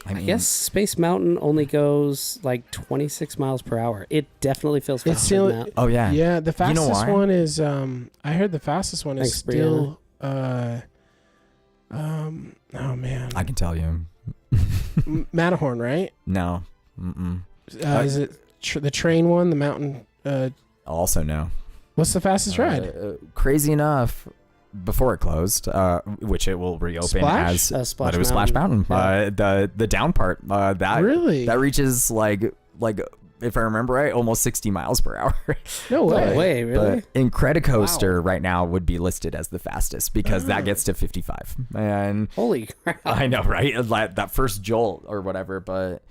Speaker 1: I guess Space Mountain only goes like 26 miles per hour. It definitely feels
Speaker 3: It's
Speaker 1: faster
Speaker 3: still-
Speaker 1: than that.
Speaker 2: Oh yeah.
Speaker 3: Yeah, the
Speaker 2: You know
Speaker 3: fastest
Speaker 2: why?
Speaker 3: one is I heard the fastest one is
Speaker 1: Thanks,
Speaker 3: still oh man.
Speaker 2: I can tell you.
Speaker 3: Matterhorn, right?
Speaker 2: No. Mm-mm.
Speaker 3: Is it the train one, the mountain
Speaker 2: Also no.
Speaker 3: what's the fastest ride?
Speaker 2: Crazy enough, before it closed, which it will reopen
Speaker 3: Splash?
Speaker 2: as,
Speaker 1: Splash
Speaker 2: but it was Splash Mountain.
Speaker 1: Yeah.
Speaker 2: The down part, that
Speaker 3: Really?
Speaker 2: that reaches like if I remember right, almost 60 miles per hour.
Speaker 3: No way.
Speaker 1: No way, really?
Speaker 2: But Incredicoaster right now would be listed as the fastest because that gets to 55. And
Speaker 1: Holy crap.
Speaker 2: I know, right? That first jolt or whatever, but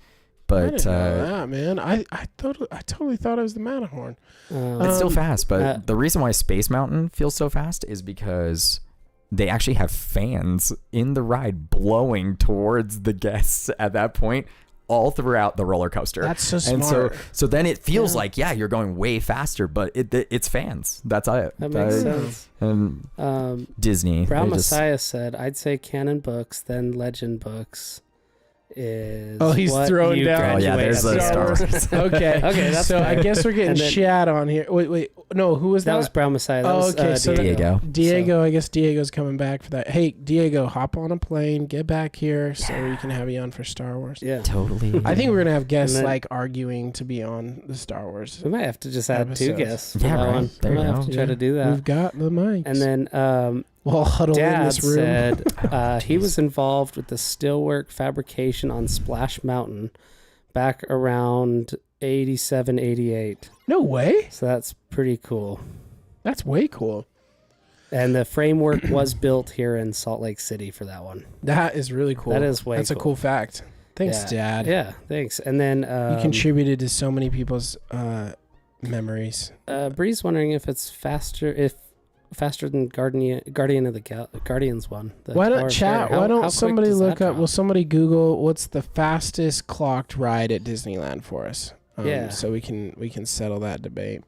Speaker 3: I didn't know that, man. I totally thought it was the Matterhorn.
Speaker 2: it's still fast. But the reason why Space Mountain feels so fast is because they actually have fans in the ride blowing towards the guests at that point all throughout the roller coaster.
Speaker 3: That's so
Speaker 2: And
Speaker 3: smart.
Speaker 2: so then it feels like, yeah, you're going way faster, but it's fans. That's it.
Speaker 1: That makes sense.
Speaker 2: And Disney.
Speaker 1: Brown
Speaker 2: they just-
Speaker 1: Messiah said, I'd say canon books, then legend books is
Speaker 3: Oh, he's
Speaker 1: what
Speaker 3: throwing
Speaker 1: you
Speaker 3: down.
Speaker 2: Oh, yeah,
Speaker 1: graduate
Speaker 2: there's
Speaker 1: as
Speaker 2: the
Speaker 1: a
Speaker 2: Star Wars.
Speaker 3: Okay.
Speaker 1: Okay, that's
Speaker 3: so I
Speaker 1: fair.
Speaker 3: guess we're getting
Speaker 1: And then-
Speaker 3: chat on here. Wait. No, who was that?
Speaker 1: That was Brown Messiah. That
Speaker 3: Oh,
Speaker 1: was,
Speaker 3: okay, so
Speaker 2: Diego.
Speaker 3: Diego. I guess Diego's coming back for that. Hey, Diego, hop on a plane, get back here so we can have you on for Star Wars.
Speaker 1: Yeah.
Speaker 2: Totally.
Speaker 3: I think we're gonna have guests
Speaker 1: And then-
Speaker 3: like arguing to be on the Star Wars.
Speaker 1: We might have to just add two
Speaker 3: Episodes.
Speaker 1: guests. For
Speaker 2: Yeah,
Speaker 1: that
Speaker 2: right.
Speaker 1: one.
Speaker 2: There
Speaker 1: we
Speaker 2: you
Speaker 1: might have
Speaker 2: go.
Speaker 1: to try to do that.
Speaker 3: We've got the mics.
Speaker 1: And then
Speaker 3: we'll all huddle in
Speaker 1: Dad
Speaker 3: this room.
Speaker 1: said he was involved with the steelwork fabrication on Splash Mountain back around 87, 88.
Speaker 3: No way.
Speaker 1: So that's pretty cool.
Speaker 3: That's way cool.
Speaker 1: And the framework was built here in Salt Lake City for that one.
Speaker 3: That is really cool.
Speaker 1: That is way
Speaker 3: That's a
Speaker 1: cool.
Speaker 3: cool fact. Thanks,
Speaker 1: Yeah.
Speaker 3: Dad.
Speaker 1: Yeah, thanks. And then
Speaker 3: You contributed to so many people's memories.
Speaker 1: Bree's wondering if it's faster than Guardian of the Guardians one. the
Speaker 3: Why don't
Speaker 1: Tower of
Speaker 3: chat?
Speaker 1: Terror.
Speaker 3: Why
Speaker 1: How
Speaker 3: don't
Speaker 1: quick
Speaker 3: somebody
Speaker 1: does
Speaker 3: look
Speaker 1: that
Speaker 3: up?
Speaker 1: drop?
Speaker 3: Will somebody Google what's the fastest clocked ride at Disneyland for us?
Speaker 1: Yeah.
Speaker 3: So we can settle that debate.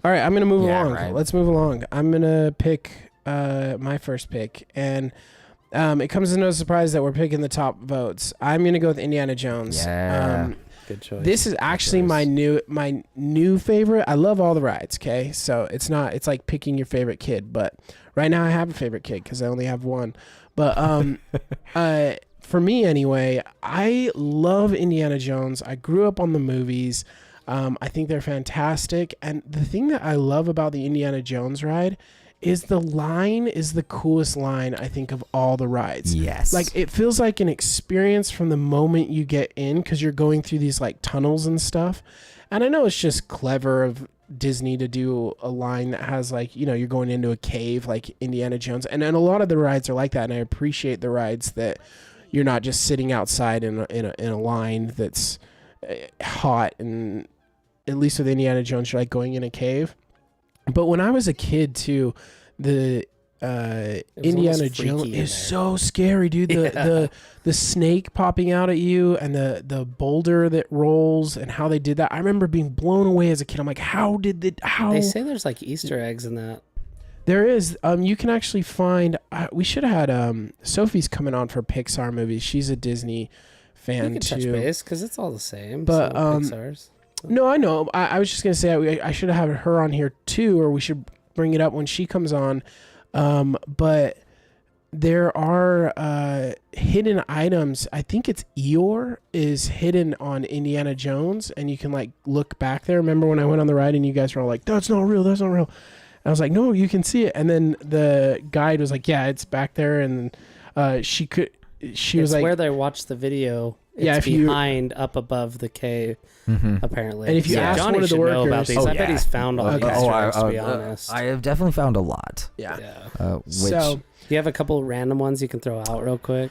Speaker 3: All right, I'm gonna move
Speaker 2: Yeah,
Speaker 3: along.
Speaker 2: right.
Speaker 3: Let's move along. I'm gonna pick my first pick, and it comes as no surprise that we're picking the top votes. I'm gonna go with Indiana Jones.
Speaker 2: Yeah.
Speaker 1: Good choice.
Speaker 3: This is actually
Speaker 2: choice.
Speaker 3: my new favorite. I love all the rides. Okay, so it's like picking your favorite kid, but right now I have a favorite kid because I only have one. But for me anyway, I love Indiana Jones. I grew up on the movies. I think they're fantastic, and the thing that I love about the Indiana Jones ride is the line is the coolest line I think of all the rides.
Speaker 2: Yes.
Speaker 3: Like it feels like an experience from the moment you get in because you're going through these like tunnels and stuff. And I know it's just clever of Disney to do a line that has like, you know, you're going into a cave like Indiana Jones. And a lot of the rides are like that. And I appreciate the rides that you're not just sitting outside in a line that's hot. And at least with Indiana Jones, you're like going in a cave. But when I was a kid too, the Indiana
Speaker 1: almost freaky
Speaker 3: Jones
Speaker 1: in
Speaker 3: is
Speaker 1: there.
Speaker 3: so scary, dude.
Speaker 1: Yeah.
Speaker 3: The snake popping out at you and the boulder that rolls and how they did that. I remember being blown away as a kid. I'm like, how?
Speaker 1: They say there's like Easter eggs in that.
Speaker 3: There is. You can actually find. We should have had Sophie's coming on for Pixar movies. She's a Disney fan
Speaker 1: We can touch
Speaker 3: too.
Speaker 1: base because it's all the same.
Speaker 3: But,
Speaker 1: so Pixar's.
Speaker 3: No, I know. I was just gonna say I should have her on here too, or we should bring it up when she comes on. But there are hidden items. I think it's Eeyore is hidden on Indiana Jones, and you can like look back there. Remember when I went on the ride and you guys were all like, "That's not real. That's not real." I was like, "No, you can see it." And then the guide was like, "Yeah, it's back there." And she was like,
Speaker 1: where they watched the video. It's
Speaker 3: Yeah, if you-
Speaker 1: behind up above the cave, apparently.
Speaker 3: And if you ask
Speaker 1: Johnny
Speaker 3: one of the
Speaker 1: should know about
Speaker 3: workers-
Speaker 1: these.
Speaker 3: Oh,
Speaker 1: I bet he's found all
Speaker 3: Okay.
Speaker 1: these Easter eggs, to be
Speaker 2: I
Speaker 1: honest.
Speaker 2: I have definitely found a lot.
Speaker 3: "Yeah."
Speaker 2: Which,
Speaker 3: So
Speaker 1: you have a couple random ones you can throw out real quick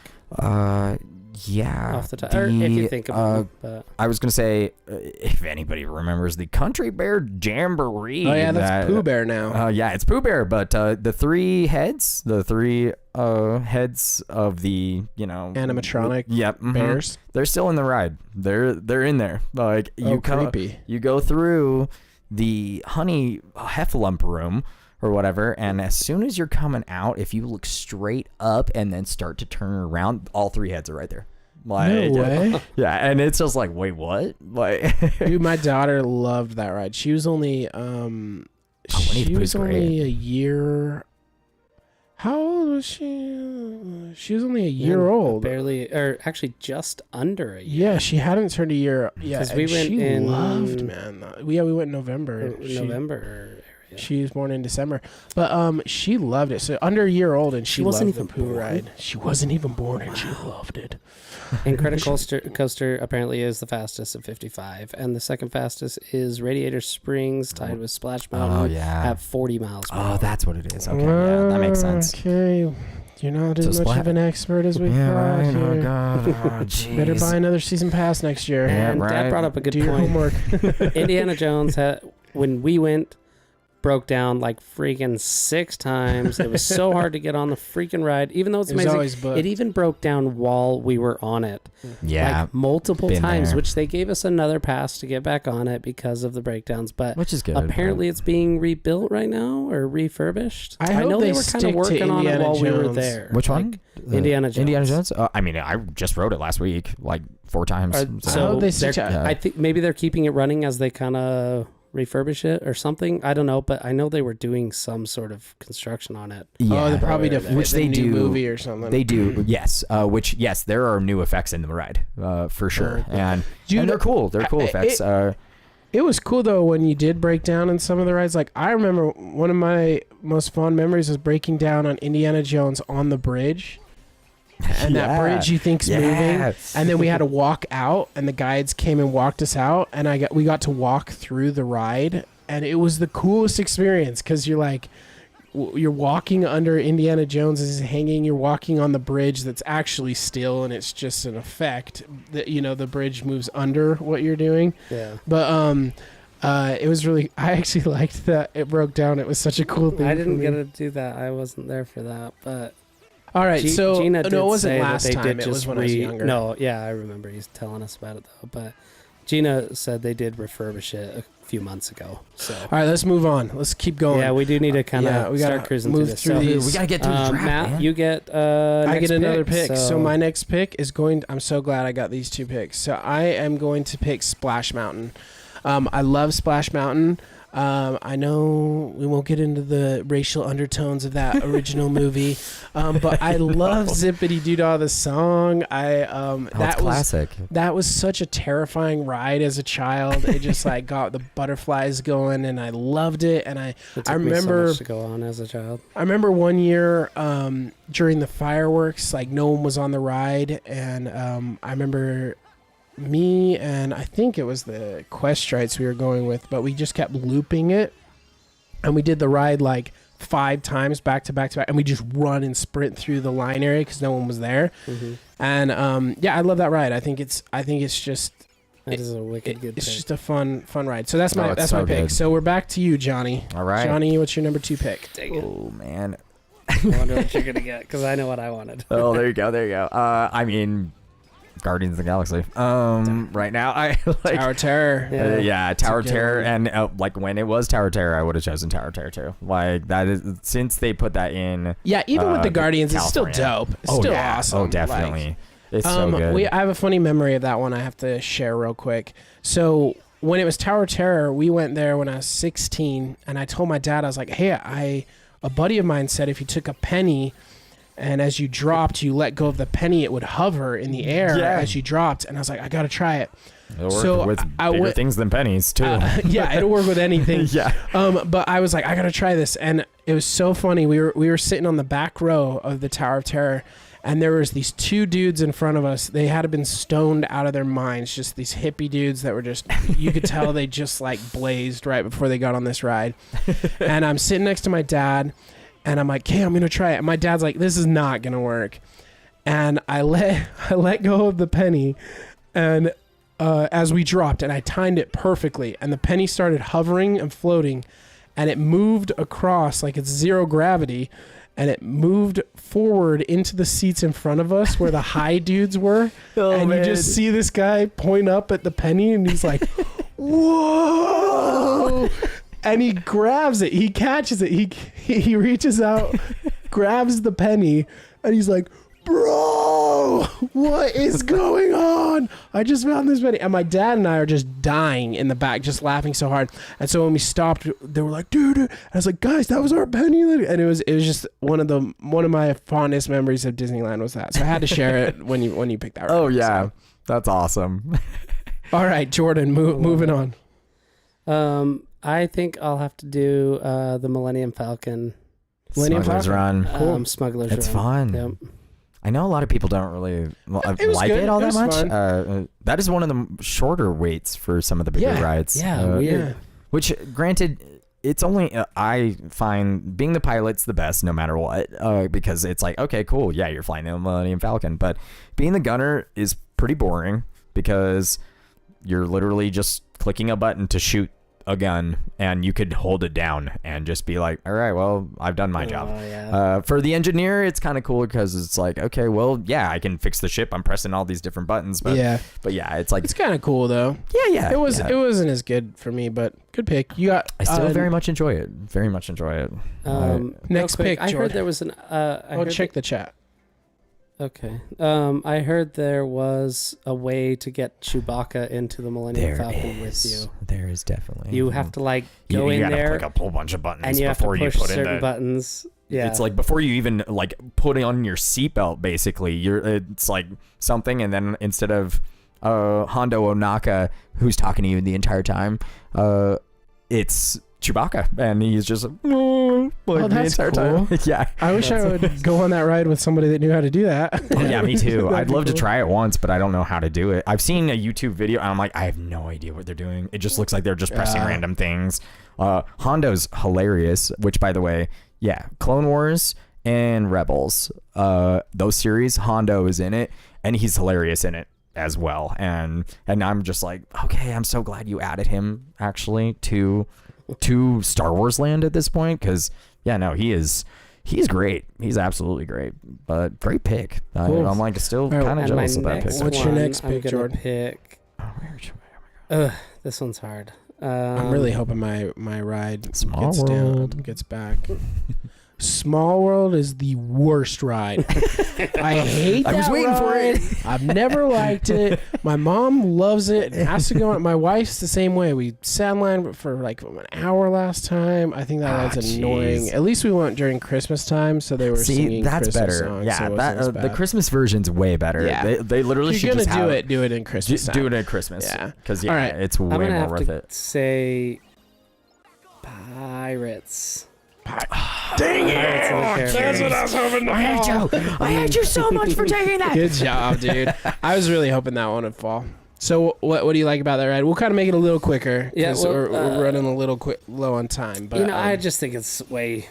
Speaker 2: yeah.
Speaker 1: off the top, or if you think of them. But
Speaker 2: I was gonna say, if anybody remembers the Country Bear Jamboree.
Speaker 3: oh yeah, that's Pooh Bear now.
Speaker 2: Yeah, it's Pooh Bear, but the three heads of the
Speaker 3: Animatronic bears.
Speaker 2: they're still in the ride. They're in there. Like
Speaker 3: Creepy.
Speaker 2: you go through the honey heffalump room or whatever, and as soon as you're coming out, if you look straight up and then start to turn around, all three heads are right there. Like,
Speaker 3: No way.
Speaker 2: Yeah, and it's just like, wait, what? Like,
Speaker 3: Dude, my daughter loved that ride. She was only
Speaker 2: Winnie the
Speaker 3: she was
Speaker 2: Pooh's great.
Speaker 3: only a year. How old was she? She was only a year old.
Speaker 1: barely, or actually just under a year.
Speaker 3: Yeah, she hadn't turned a year. Yeah,
Speaker 1: 'Cause we
Speaker 3: and
Speaker 1: went
Speaker 3: she
Speaker 1: in-
Speaker 3: loved, man. We went in November.
Speaker 1: November area.
Speaker 3: She was born in December, but she loved it. So under a year old, and she
Speaker 1: wasn't
Speaker 3: loved the
Speaker 1: even
Speaker 3: Pooh
Speaker 1: born?
Speaker 3: ride. She wasn't even born, and she loved it.
Speaker 1: And Credit Coaster apparently is the fastest at 55, and the second fastest is Radiator Springs, tied with Splash Mountain at 40 miles per hour.
Speaker 2: Oh, that's what it is. Okay, yeah, that makes sense.
Speaker 3: Okay, you're not as
Speaker 2: So
Speaker 3: much of an expert as we thought.
Speaker 2: right. Oh
Speaker 3: here.
Speaker 2: god. Oh,
Speaker 3: Better
Speaker 2: jeez.
Speaker 3: buy another season pass next year.
Speaker 2: Yeah,
Speaker 1: And Dad
Speaker 2: right.
Speaker 1: brought up a good
Speaker 3: Do your
Speaker 1: point.
Speaker 3: homework.
Speaker 1: Indiana Jones when we went, broke down like freaking 6 times. It was so hard to get on the freaking ride, even though it's
Speaker 3: It was
Speaker 1: amazing.
Speaker 3: always booked.
Speaker 1: It even broke down while we were on it,
Speaker 2: Yeah,
Speaker 1: like multiple
Speaker 2: been
Speaker 1: times,
Speaker 2: there.
Speaker 1: which they gave us another pass to get back on it because of the breakdowns. But
Speaker 2: which is good.
Speaker 1: apparently it's being rebuilt right now or refurbished.
Speaker 3: I hope
Speaker 1: know
Speaker 3: they
Speaker 1: they were kind
Speaker 3: stick
Speaker 1: of
Speaker 3: to
Speaker 1: working on it
Speaker 3: Indiana
Speaker 1: while we were
Speaker 3: Jones.
Speaker 1: there.
Speaker 2: Which
Speaker 1: Like,
Speaker 2: one?
Speaker 1: Indiana Jones.
Speaker 2: Indiana Jones. I mean, I just rode it last week, like 4 times.
Speaker 1: I
Speaker 3: So
Speaker 1: hope
Speaker 3: they
Speaker 1: they're-
Speaker 3: stick to-
Speaker 2: Yeah.
Speaker 1: I think maybe they're keeping it running as they kind of refurbish it or something. I don't know, but I know they were doing some sort of construction on it.
Speaker 2: Yeah,
Speaker 3: Oh, they're probably to
Speaker 1: Which
Speaker 3: fit
Speaker 2: which
Speaker 3: the
Speaker 2: they
Speaker 3: new
Speaker 2: do.
Speaker 3: movie or something.
Speaker 2: They do, yes. Which yes, there are new effects in the ride, for sure, and they're cool. They're cool effects.
Speaker 3: It was cool though when you did break down in some of the rides. Like I remember one of my most fond memories was breaking down on Indiana Jones on the bridge. And that bridge you think's moving, and then we had to walk out, and the guides came and walked us out, and we got to walk through the ride, and it was the coolest experience because you're like, you're walking under Indiana Jones is hanging, you're walking on the bridge that's actually still, and it's just an effect that the bridge moves under what you're doing.
Speaker 1: Yeah.
Speaker 3: But it was really, I actually liked that it broke down. It was such a cool thing.
Speaker 1: I
Speaker 3: for
Speaker 1: didn't
Speaker 3: me.
Speaker 1: get to do that. I wasn't there for that, but
Speaker 3: All right, so
Speaker 1: Gina did
Speaker 3: no, it wasn't
Speaker 1: say
Speaker 3: last
Speaker 1: that they
Speaker 3: time.
Speaker 1: did
Speaker 3: It
Speaker 1: just
Speaker 3: was when I was younger.
Speaker 1: No, yeah, I remember he's telling us about it though. But Gina said they did refurbish it a few months ago. So
Speaker 3: All right, let's move on. Let's keep going.
Speaker 1: yeah, we do need to kind of
Speaker 3: Yeah, we gotta
Speaker 1: start cruising
Speaker 3: move
Speaker 1: through this.
Speaker 3: through
Speaker 1: So,
Speaker 3: these.
Speaker 2: we gotta get through the draft,
Speaker 1: Matt,
Speaker 2: man.
Speaker 1: you get
Speaker 3: I
Speaker 1: next
Speaker 3: get another pick. So
Speaker 1: So
Speaker 3: my next pick is going. I'm so glad I got these 2 picks. So I am going to pick Splash Mountain. I love Splash Mountain. I know we won't get into the racial undertones of that original movie, but I love Zippity Doodah the song. That was
Speaker 2: classic.
Speaker 3: that was such a terrifying ride as a child. It just like got the butterflies going, and I loved it. And
Speaker 1: it took
Speaker 3: I
Speaker 1: me so
Speaker 3: remember
Speaker 1: much to go on as a child.
Speaker 3: I remember one year during the fireworks, like no one was on the ride, and I remember me and I think it was the Questrites we were going with, but we just kept looping it, and we did the ride like 5 times back to back to back, and we just run and sprint through the line area because no one was there.
Speaker 1: Mm-hmm.
Speaker 3: And yeah, I love that ride. I think it's just
Speaker 1: That is a wicked good
Speaker 3: it's
Speaker 1: pick.
Speaker 3: just a fun ride. So that's
Speaker 2: Oh,
Speaker 3: my
Speaker 2: it's
Speaker 3: that's
Speaker 2: so
Speaker 3: my pick.
Speaker 2: good.
Speaker 3: So we're back to you, Johnny.
Speaker 2: All right.
Speaker 3: Johnny, what's your number 2 pick?
Speaker 1: Dang it.
Speaker 2: Oh man.
Speaker 1: I wonder what you're gonna get because I know what I wanted.
Speaker 2: Oh, there you go. There you go. I mean, Guardians of the Galaxy. Right now, I like.
Speaker 3: Tower Terror.
Speaker 1: Yeah.
Speaker 2: Yeah, Tower
Speaker 3: a good
Speaker 2: Terror,
Speaker 3: one.
Speaker 2: and like when it was Tower Terror, I would have chosen Tower Terror too. Like that is since they put that in.
Speaker 3: Yeah, even with the Guardians, it's still
Speaker 2: California.
Speaker 3: dope. It's still
Speaker 2: yeah.
Speaker 3: awesome.
Speaker 2: Oh,
Speaker 3: Like,
Speaker 2: definitely. It's so good.
Speaker 3: I have a funny memory of that one I have to share real quick. So when it was Tower of Terror, we went there when I was 16, and I told my dad, I was like, hey, a buddy of mine said if you took a penny and as you dropped, you let go of the penny, it would hover in the air as you dropped. And I was like, I got to try it.
Speaker 2: It'll work with bigger things than pennies, too.
Speaker 3: Yeah, it'll work with anything.
Speaker 2: Yeah.
Speaker 3: But I was like, I got to try this. And it was so funny. We were sitting on the back row of the Tower of Terror, and there was these two dudes in front of us. They had been stoned out of their minds. Just these hippie dudes that were just, you could tell they just like blazed right before they got on this ride. And I'm sitting next to my dad, and I'm like, hey, I'm going to try it. And my dad's like, this is not going to work. And I let go of the penny, and as we dropped, and I timed it perfectly, and the penny started hovering and floating, and it moved across like it's zero gravity. And it moved forward into the seats in front of us where the high dudes were. You just see this guy point up at the penny, and he's like, whoa. And he grabs it. He catches it. He reaches out, grabs the penny, and he's like, bro, what is going on? I just found this penny. And my dad and I are just dying in the back, just laughing so hard. And so when we stopped, they were like, dude. I was like, guys, that was our penny. And it was just one of my fondest memories of Disneyland was that. So I had to share it when you picked that.
Speaker 2: Oh yeah, so. That's awesome.
Speaker 3: All right, Jordan, moving on.
Speaker 1: I think I'll have to do the Millennium Falcon.
Speaker 2: Smuggler's Run.
Speaker 1: Cool. Smuggler's Run.
Speaker 2: It's fun.
Speaker 1: Yep.
Speaker 2: I know a lot of people don't really like
Speaker 3: good.
Speaker 2: it all that much.
Speaker 3: Fun.
Speaker 2: That is one of the shorter waits for some of the bigger rides.
Speaker 1: Yeah, weird.
Speaker 2: Which, granted, it's only I find being the pilot's the best no matter what, because it's like, okay, cool, yeah, you're flying the Millennium Falcon, but being the gunner is pretty boring because you're literally just clicking a button to shoot a gun, and you could hold it down and just be like, all right, well, I've done my job.
Speaker 1: Yeah.
Speaker 2: For the engineer, it's kind of cool because it's like, okay, well, yeah, I can fix the ship. I'm pressing all these different buttons, but yeah, it's like,
Speaker 3: it's kind of cool though.
Speaker 2: Yeah.
Speaker 3: It wasn't as good for me, but good pick. You got.
Speaker 2: I still very much enjoy it. Very much enjoy it.
Speaker 3: Next pick, Jordan.
Speaker 1: I heard there was an.
Speaker 3: Check the chat.
Speaker 1: Okay. I heard there was a way to get Chewbacca into the Millennium Falcon with you.
Speaker 2: There is definitely.
Speaker 1: You have to like go in there.
Speaker 2: You gotta click a whole bunch of buttons
Speaker 1: and you
Speaker 2: before
Speaker 1: have to push
Speaker 2: you put
Speaker 1: certain
Speaker 2: in the
Speaker 1: buttons. Yeah.
Speaker 2: It's like before you even like put on your seatbelt. Basically, it's like something, and then instead of Hondo Ohnaka, who's talking to you the entire time, it's Chewbacca, and he's just like the entire time. Yeah,
Speaker 3: I wish I would go on that ride with somebody that knew how to do that.
Speaker 2: Oh, yeah, me too. I'd love to try it once, but I don't know how to do it. I've seen a YouTube video, and I'm like, I have no idea what they're doing. It just looks like they're just pressing random things. Hondo's hilarious, which, by the way, yeah, Clone Wars and Rebels, those series, Hondo is in it, and he's hilarious in it as well. And I'm just like, okay, I'm so glad you added him actually to Star Wars land at this point, because he's great. He's absolutely great. But great pick.
Speaker 3: Cool.
Speaker 2: I'm like still kind of jealous of that pick.
Speaker 3: What's your next pick, Jordan?
Speaker 1: This one's hard.
Speaker 3: I'm really hoping my ride
Speaker 2: Small World
Speaker 3: gets back. Small World is the worst ride. I hate that.
Speaker 2: I was waiting for it.
Speaker 3: I've never liked it. My mom loves it and has to go on. My wife's the same way. We sat in line for like an hour last time. I think that ride's annoying. At least we went during Christmas time, so they were singing
Speaker 2: that's
Speaker 3: Christmas
Speaker 2: better.
Speaker 3: songs,
Speaker 2: Yeah,
Speaker 3: so
Speaker 2: that the Christmas version's way better.
Speaker 3: Yeah.
Speaker 2: They literally
Speaker 3: if you're
Speaker 2: should
Speaker 3: gonna
Speaker 2: just
Speaker 3: do it in Christmas time.
Speaker 2: Do it at Christmas.
Speaker 3: Yeah.
Speaker 2: Because
Speaker 3: All right.
Speaker 2: it's way more worth it.
Speaker 1: Say Pirates.
Speaker 3: Dang it!
Speaker 1: That's what I was
Speaker 3: hoping to
Speaker 2: I hate you so much for taking that.
Speaker 3: Good job, dude. I was really hoping that one would fall. So what do you like about that ride? We'll kind of make it a little quicker.
Speaker 1: Yeah,
Speaker 3: we're running a little low on time. But
Speaker 1: I just think it's way.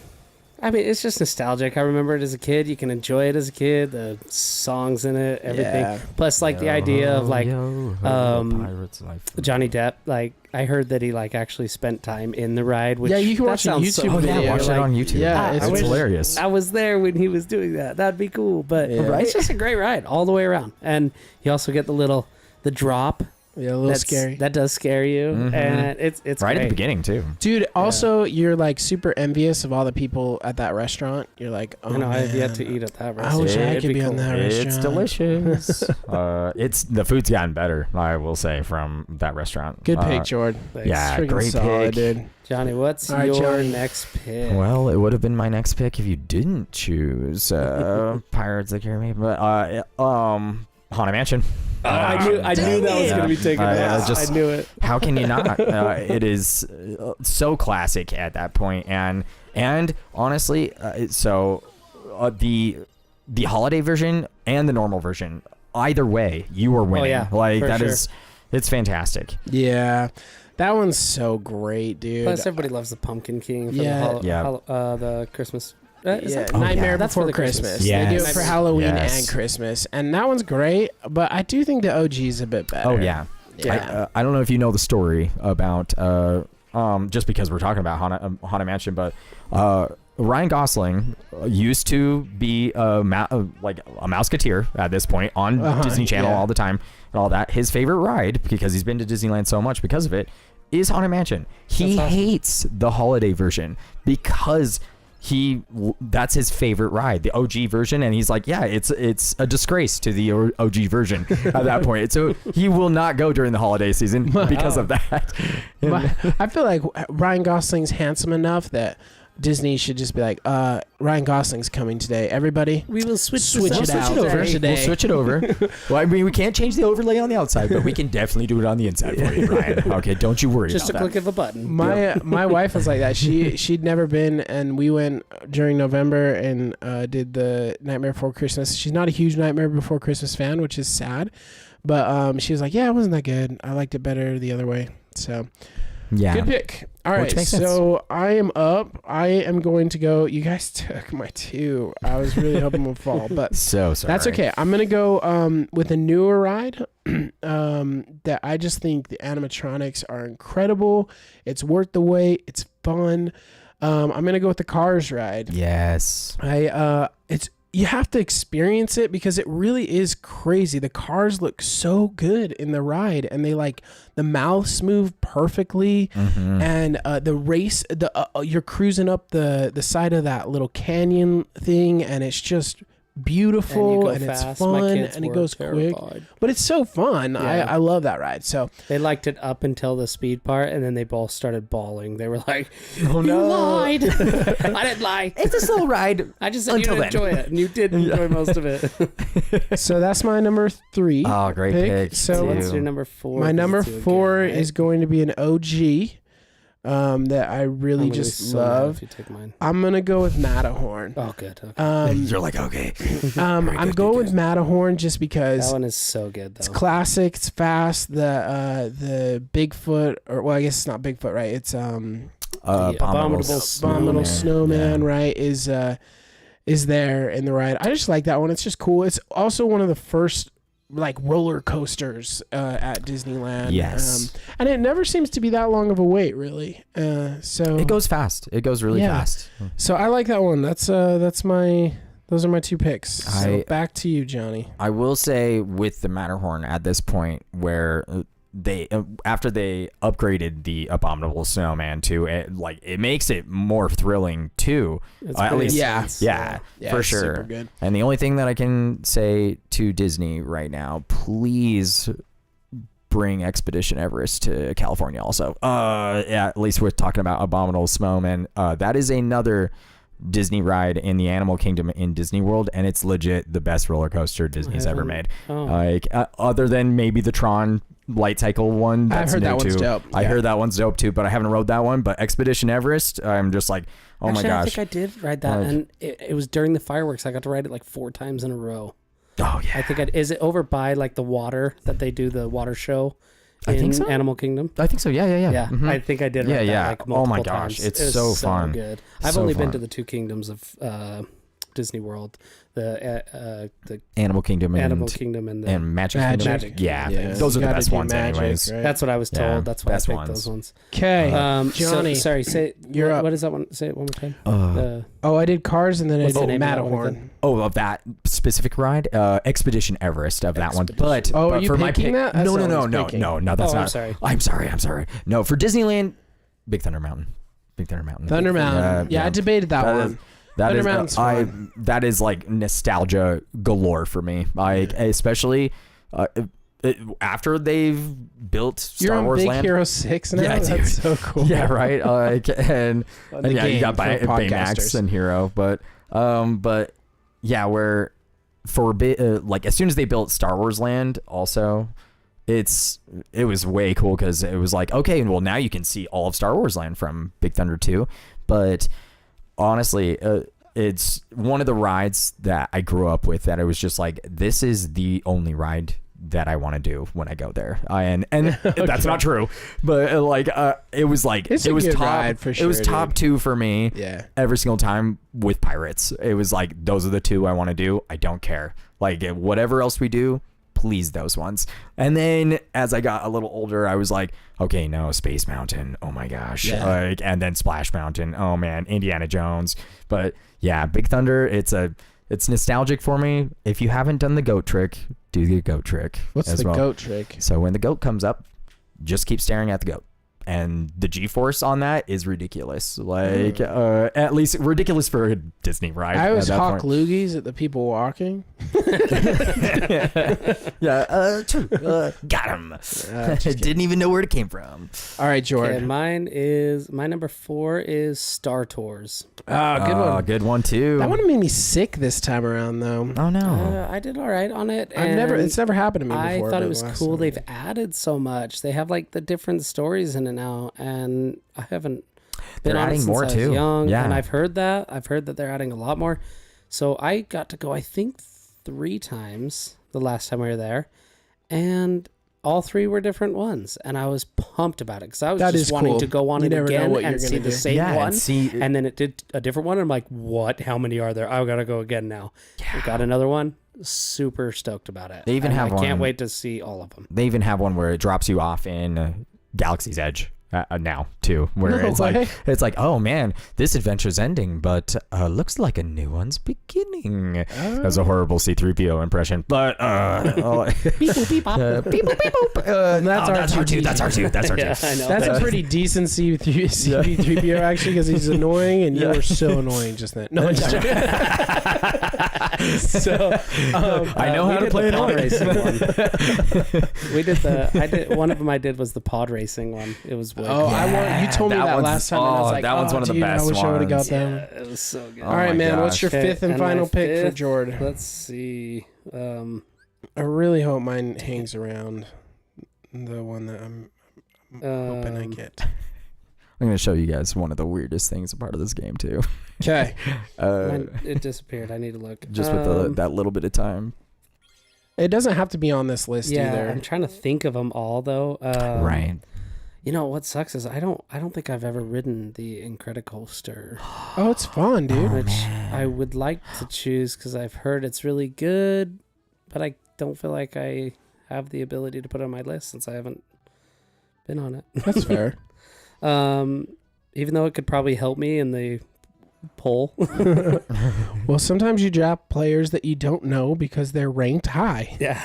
Speaker 1: I mean, it's just nostalgic. I remember it as a kid. You can enjoy it as a kid. The songs in it, everything.
Speaker 3: Yeah.
Speaker 1: Plus, like the idea of like
Speaker 2: Pirates Life.
Speaker 1: Johnny Depp. Like I heard that he like actually spent time in the ride. Which,
Speaker 3: yeah, you can watch a YouTube video.
Speaker 2: Watch it on YouTube.
Speaker 3: Yeah,
Speaker 2: it's hilarious.
Speaker 1: I was there when he was doing that. That'd be cool. But it's just a great ride all the way around. And you also get the drop
Speaker 3: Yeah, a little scary.
Speaker 1: That does scare you, and it's
Speaker 2: right
Speaker 1: great.
Speaker 2: at the beginning too,
Speaker 3: dude. Also, you're like super envious of all the people at that restaurant. You're like, oh,
Speaker 1: I have yet
Speaker 3: man.
Speaker 1: to eat at that
Speaker 3: I
Speaker 1: restaurant.
Speaker 3: wish I
Speaker 1: It'd
Speaker 3: could be on that restaurant.
Speaker 2: It's delicious. It's the food's gotten better, I will say, from that restaurant.
Speaker 3: Good pick, Jordan.
Speaker 1: Thanks.
Speaker 2: Yeah,
Speaker 3: Freaking
Speaker 2: great
Speaker 3: solid,
Speaker 2: pick.
Speaker 3: dude.
Speaker 1: Johnny, what's
Speaker 3: All right,
Speaker 1: your
Speaker 3: Johnny.
Speaker 1: next pick?
Speaker 2: Well, it would have been my next pick if you didn't choose Pirates of the Caribbean, but Haunted Mansion.
Speaker 1: I knew that was going to be taken. I knew it.
Speaker 2: How can you not? It is so classic at that point, and honestly, the holiday version and the normal version, either way, you are winning.
Speaker 1: yeah,
Speaker 2: like
Speaker 1: for
Speaker 2: that
Speaker 1: sure.
Speaker 2: is, it's fantastic.
Speaker 3: Yeah, that one's so great, dude.
Speaker 1: Plus, everybody loves the Pumpkin King for
Speaker 3: Yeah.
Speaker 1: the Christmas. Is
Speaker 3: Yeah,
Speaker 1: that-
Speaker 3: Nightmare
Speaker 1: That's for
Speaker 3: Before
Speaker 1: the
Speaker 3: Christmas.
Speaker 1: Christmas.
Speaker 3: They do it
Speaker 2: Yes.
Speaker 3: for Halloween
Speaker 2: Yes.
Speaker 3: and Christmas, and that one's great. But I do think the OG is a bit better.
Speaker 2: Oh yeah.
Speaker 3: Yeah.
Speaker 2: I don't know if you know the story about just because we're talking about Haunted Mansion, but Ryan Gosling used to be a Mouseketeer at this point on Disney Channel all the time and all that. His favorite ride, because he's been to Disneyland so much because of it, is Haunted Mansion. He
Speaker 1: That's awesome.
Speaker 2: hates the holiday version because that's his favorite ride, the OG version, and he's like, yeah, it's a disgrace to the OG version at that point. So he will not go during the holiday season because of that.
Speaker 3: I feel like Ryan Gosling's handsome enough that Disney should just be like, Ryan Gosling's coming today. Everybody,
Speaker 1: We will switch
Speaker 3: Switch
Speaker 1: this
Speaker 3: it
Speaker 1: up
Speaker 3: out
Speaker 1: today.
Speaker 3: for today.
Speaker 2: We'll switch it over. Well, I mean, we can't change the overlay on the outside, but we can definitely do it on the inside for you, Ryan. Okay, don't you worry
Speaker 1: Just a
Speaker 2: about
Speaker 1: click
Speaker 2: that.
Speaker 1: of a button.
Speaker 3: my wife was like that. She'd never been, and we went during November and did the Nightmare Before Christmas. She's not a huge Nightmare Before Christmas fan, which is sad, but she was like, yeah, it wasn't that good. I liked it better the other way. So
Speaker 2: Yeah.
Speaker 3: good pick. All right,
Speaker 2: Which makes sense.
Speaker 3: so I am up. I am going to go. You guys took my two. I was really hoping would fall, but
Speaker 2: So sorry.
Speaker 3: that's okay. I'm gonna go with a newer ride that I just think the animatronics are incredible. It's worth the wait. It's fun. I'm gonna go with the Cars ride.
Speaker 2: Yes.
Speaker 3: You have to experience it because it really is crazy. The cars look so good in the ride, and the mouths move perfectly, and the race, you're cruising up the side of that little canyon thing, and it's just beautiful, and it's fun, and it goes quick. But it's so fun.
Speaker 1: Yeah.
Speaker 3: I love that ride. So
Speaker 1: They liked it up until the speed part, and then they both started bawling. They were like,
Speaker 2: Oh
Speaker 1: "You
Speaker 2: no.
Speaker 1: lied! I didn't lie.
Speaker 2: It's a slow ride.
Speaker 1: I just said
Speaker 2: Until
Speaker 1: you
Speaker 2: then."
Speaker 1: enjoy it, and you did enjoy most of it."
Speaker 3: so that's my number 3.
Speaker 2: Oh, great pick.
Speaker 3: So
Speaker 1: What's
Speaker 2: too.
Speaker 1: your number 4?
Speaker 3: my number
Speaker 1: It's too
Speaker 3: 4
Speaker 1: good, right?
Speaker 3: is going to be an OG that I really
Speaker 1: I'm gonna be
Speaker 3: just
Speaker 1: so mad
Speaker 3: love.
Speaker 1: if you take mine.
Speaker 3: I'm gonna go with Matterhorn.
Speaker 1: Oh, good. Okay.
Speaker 2: You're like, okay.
Speaker 3: I'm going with Matterhorn just
Speaker 1: That
Speaker 3: because
Speaker 1: one is so good,
Speaker 3: it's
Speaker 1: though.
Speaker 3: classic. It's fast. The Bigfoot, or well, I guess it's not Bigfoot, right? It's
Speaker 1: Abominable
Speaker 3: Abominable Snowman,
Speaker 2: Yeah.
Speaker 3: right? Is there in the ride? I just like that one. It's just cool. It's also one of the first roller coasters at Disneyland.
Speaker 2: Yes.
Speaker 3: And it never seems to be that long of a wait, really. So
Speaker 2: It goes fast. It goes really
Speaker 3: Yeah.
Speaker 2: fast.
Speaker 3: So I like that one. Those are my 2 picks. So back to you, Johnny.
Speaker 2: I will say with the Matterhorn at this point, where they after they upgraded the Abominable Snowman to it makes it more thrilling too.
Speaker 1: It's
Speaker 2: At
Speaker 1: pretty
Speaker 2: least,
Speaker 1: intense.
Speaker 2: yeah, for
Speaker 3: it's
Speaker 2: sure.
Speaker 3: Super good.
Speaker 2: And the only thing that I can say to Disney right now, please bring Expedition Everest to California also. Yeah, at least we're talking about Abominable Snowman. That is another Disney ride in the Animal Kingdom in Disney World, and it's legit the best roller coaster Disney's ever made.
Speaker 1: Oh.
Speaker 2: Other than maybe the Tron Light Cycle one. That's
Speaker 3: I've heard
Speaker 2: new
Speaker 3: that one's
Speaker 2: too.
Speaker 3: dope.
Speaker 2: I
Speaker 3: Yeah.
Speaker 2: heard that one's dope too, but I haven't rode that one. But Expedition Everest, I'm just like, oh
Speaker 1: Actually,
Speaker 2: my gosh.
Speaker 1: I think I did ride that, and it was during the fireworks. I got to ride it 4 times in a row.
Speaker 2: Oh yeah.
Speaker 1: I think is it over by the water that they do the water show in
Speaker 2: I think so.
Speaker 1: Animal Kingdom?
Speaker 2: I think so. Yeah.
Speaker 1: Yeah,
Speaker 2: Mhm.
Speaker 1: I think I did.
Speaker 2: Yeah,
Speaker 1: Ride
Speaker 2: yeah.
Speaker 1: That,
Speaker 2: Oh my
Speaker 1: multiple
Speaker 2: gosh,
Speaker 1: times.
Speaker 2: it's
Speaker 1: It was
Speaker 2: so fun.
Speaker 1: Good. I've
Speaker 2: So
Speaker 1: only been
Speaker 2: fun.
Speaker 1: to the 2 kingdoms of Disney World, the
Speaker 2: Animal Kingdom and
Speaker 1: Animal Kingdom and
Speaker 2: Magic Kingdom.
Speaker 3: Magic.
Speaker 2: Yeah,
Speaker 3: Yeah.
Speaker 2: those are
Speaker 3: You
Speaker 2: the
Speaker 3: gotta
Speaker 2: best
Speaker 3: do
Speaker 2: ones,
Speaker 3: Magic,
Speaker 2: anyways.
Speaker 3: right?
Speaker 1: That's what I was told.
Speaker 2: Yeah,
Speaker 1: That's why I
Speaker 2: best
Speaker 1: picked
Speaker 2: ones.
Speaker 1: those ones.
Speaker 3: Okay,
Speaker 1: So,
Speaker 3: Johnny.
Speaker 1: sorry, say
Speaker 3: You're up.
Speaker 1: what is that one? Say it one more time.
Speaker 3: Oh, I did Cars and then I
Speaker 1: What's the
Speaker 3: did
Speaker 1: name of that one
Speaker 3: Matterhorn.
Speaker 2: Oh, of that specific ride, Expedition Everest of that one.
Speaker 1: Expedition.
Speaker 3: Oh, are
Speaker 2: but
Speaker 3: you
Speaker 2: for my
Speaker 3: picking
Speaker 2: pick,
Speaker 3: that? That's
Speaker 2: no,
Speaker 3: what I was
Speaker 2: no,
Speaker 3: picking.
Speaker 2: no, that's
Speaker 1: Oh, I'm
Speaker 2: not.
Speaker 1: sorry.
Speaker 2: I'm sorry. No, for Disneyland, Big Thunder Mountain. Big Thunder Mountain.
Speaker 3: Thunder Mountain. Yeah, I debated that one.
Speaker 2: That is,
Speaker 3: Thunder Mountain's fun.
Speaker 2: that is like nostalgia galore for me. Like especially after they've built
Speaker 3: You're
Speaker 2: Star
Speaker 3: on
Speaker 2: Wars
Speaker 3: Big
Speaker 2: Land.
Speaker 3: Hero 6 now?
Speaker 2: Yeah,
Speaker 3: That's
Speaker 2: dude.
Speaker 3: so cool.
Speaker 2: Yeah, right. And
Speaker 3: The
Speaker 2: yeah, you
Speaker 3: game
Speaker 2: got
Speaker 3: for
Speaker 2: Baymax
Speaker 3: podcasters.
Speaker 2: and Hero, but yeah, where for like as soon as they built Star Wars Land, also. It was way cool because it was like, okay, well now you can see all of Star Wars Land from Big Thunder 2, but honestly, it's one of the rides that I grew up with that I was just like, this is the only ride that I want to do when I go there. And that's not true, but it was like,
Speaker 3: It's
Speaker 2: it
Speaker 3: a
Speaker 2: was
Speaker 3: good
Speaker 2: top,
Speaker 3: ride for
Speaker 2: it was
Speaker 3: sure,
Speaker 2: top
Speaker 3: dude.
Speaker 2: 2 for me.
Speaker 3: Yeah.
Speaker 2: Every single time with Pirates. It was like, those are the 2 I want to do. I don't care. Like whatever else we do, please those ones. And then as I got a little older, I was like, okay, no, Space Mountain, oh my gosh.
Speaker 3: Yeah.
Speaker 2: Like, and then Splash Mountain, oh man, Indiana Jones. But yeah, Big Thunder, it's nostalgic for me. If you haven't done the goat trick, do the goat trick.
Speaker 3: What's
Speaker 2: as
Speaker 3: the
Speaker 2: well.
Speaker 3: goat trick?
Speaker 2: So when the goat comes up, just keep staring at the goat. And the G-force on that is ridiculous. Like, at least ridiculous for a Disney ride.
Speaker 3: I always
Speaker 2: at that
Speaker 3: hawk
Speaker 2: point.
Speaker 3: loogies at the people walking.
Speaker 2: Yeah, true. Got him. Didn't even know where it came from.
Speaker 3: All right,
Speaker 1: Okay,
Speaker 3: Jordan.
Speaker 1: my number 4 is Star Tours.
Speaker 3: Oh, good one.
Speaker 2: Good one too.
Speaker 3: That one made me sick this time around, though.
Speaker 2: Oh no.
Speaker 1: I did all right on it.
Speaker 3: It's never happened to me
Speaker 1: I
Speaker 3: before.
Speaker 1: thought
Speaker 3: but
Speaker 1: it was
Speaker 3: last
Speaker 1: cool.
Speaker 3: time-
Speaker 1: They've added so much. They have like the different stories in it now, and I haven't been
Speaker 2: They're
Speaker 1: on it
Speaker 2: adding
Speaker 1: since
Speaker 2: more
Speaker 1: I was
Speaker 2: too.
Speaker 1: young.
Speaker 2: Yeah.
Speaker 1: And I've heard that. I've heard that they're adding a lot more. So I got to go, I think, 3 times the last time we were there, and all 3 were different ones, and I was pumped about it because I was
Speaker 3: That
Speaker 1: just
Speaker 3: is
Speaker 1: wanting
Speaker 3: cool.
Speaker 1: to go on
Speaker 3: You
Speaker 1: it
Speaker 3: never know
Speaker 1: again
Speaker 3: what you're
Speaker 1: and see
Speaker 3: gonna
Speaker 1: the
Speaker 3: do.
Speaker 1: same
Speaker 2: Yeah,
Speaker 1: one.
Speaker 2: and see-
Speaker 1: And then it did a different one. I'm like, what? How many are there? I gotta go again now. We got another one. Super stoked about it.
Speaker 2: They even
Speaker 1: And
Speaker 2: have
Speaker 1: I can't
Speaker 2: one-
Speaker 1: wait to see all of them.
Speaker 2: They even have one where it drops you off in Galaxy's Edge now too, where
Speaker 3: No
Speaker 2: it's
Speaker 3: way.
Speaker 2: like, oh man, this adventure's ending, but looks like a new one's beginning. That was a horrible C-3PO impression, but
Speaker 1: Beep, boop, beep, bop.
Speaker 2: beep, boop, beep, boop.
Speaker 3: And that's
Speaker 2: that's
Speaker 3: R2.
Speaker 2: R2. That's R2. That's R2.
Speaker 1: Yeah, I know.
Speaker 3: That's a pretty decent C3PO actually, because he's annoying, and you were so annoying just then. No, I'm just joking. So
Speaker 2: I know
Speaker 1: we
Speaker 2: how to
Speaker 1: did
Speaker 2: play
Speaker 1: the
Speaker 2: it
Speaker 1: pod
Speaker 2: on.
Speaker 1: racing one. We did one of them I did was the pod racing one. It was way
Speaker 3: Oh,
Speaker 1: cool.
Speaker 3: you told me
Speaker 2: that
Speaker 3: that
Speaker 2: one's-
Speaker 3: last time. And I was
Speaker 2: oh,
Speaker 3: like,
Speaker 2: that one's one of the
Speaker 3: dude,
Speaker 2: best
Speaker 3: I wish I would have got
Speaker 2: ones.
Speaker 3: that.
Speaker 1: Yeah, it was so good.
Speaker 2: Oh
Speaker 3: All right,
Speaker 2: my
Speaker 3: man. What's
Speaker 2: gosh.
Speaker 3: your
Speaker 1: Okay,
Speaker 3: fifth and
Speaker 1: my
Speaker 3: final pick for
Speaker 1: fifth-
Speaker 3: Jordan?
Speaker 1: Let's see.
Speaker 3: I really hope mine hangs around the one that I'm hoping I get.
Speaker 2: I'm gonna show you guys one of the weirdest things a part of this game too.
Speaker 3: Okay.
Speaker 1: It disappeared. I need to look.
Speaker 2: Just with that little bit of time.
Speaker 3: It doesn't have to be on this list
Speaker 1: Yeah,
Speaker 3: either.
Speaker 1: I'm trying to think of them all though.
Speaker 2: Right.
Speaker 1: You know what sucks is I don't think I've ever ridden the Incredicoaster,
Speaker 3: Oh, it's fun, dude.
Speaker 1: which I would like to choose because I've heard it's really good, but I don't feel like I have the ability to put it on my list since I haven't been on it.
Speaker 3: That's fair.
Speaker 1: Even though it could probably help me in the poll.
Speaker 3: Well, sometimes you drop players that you don't know because they're ranked high.
Speaker 1: Yeah.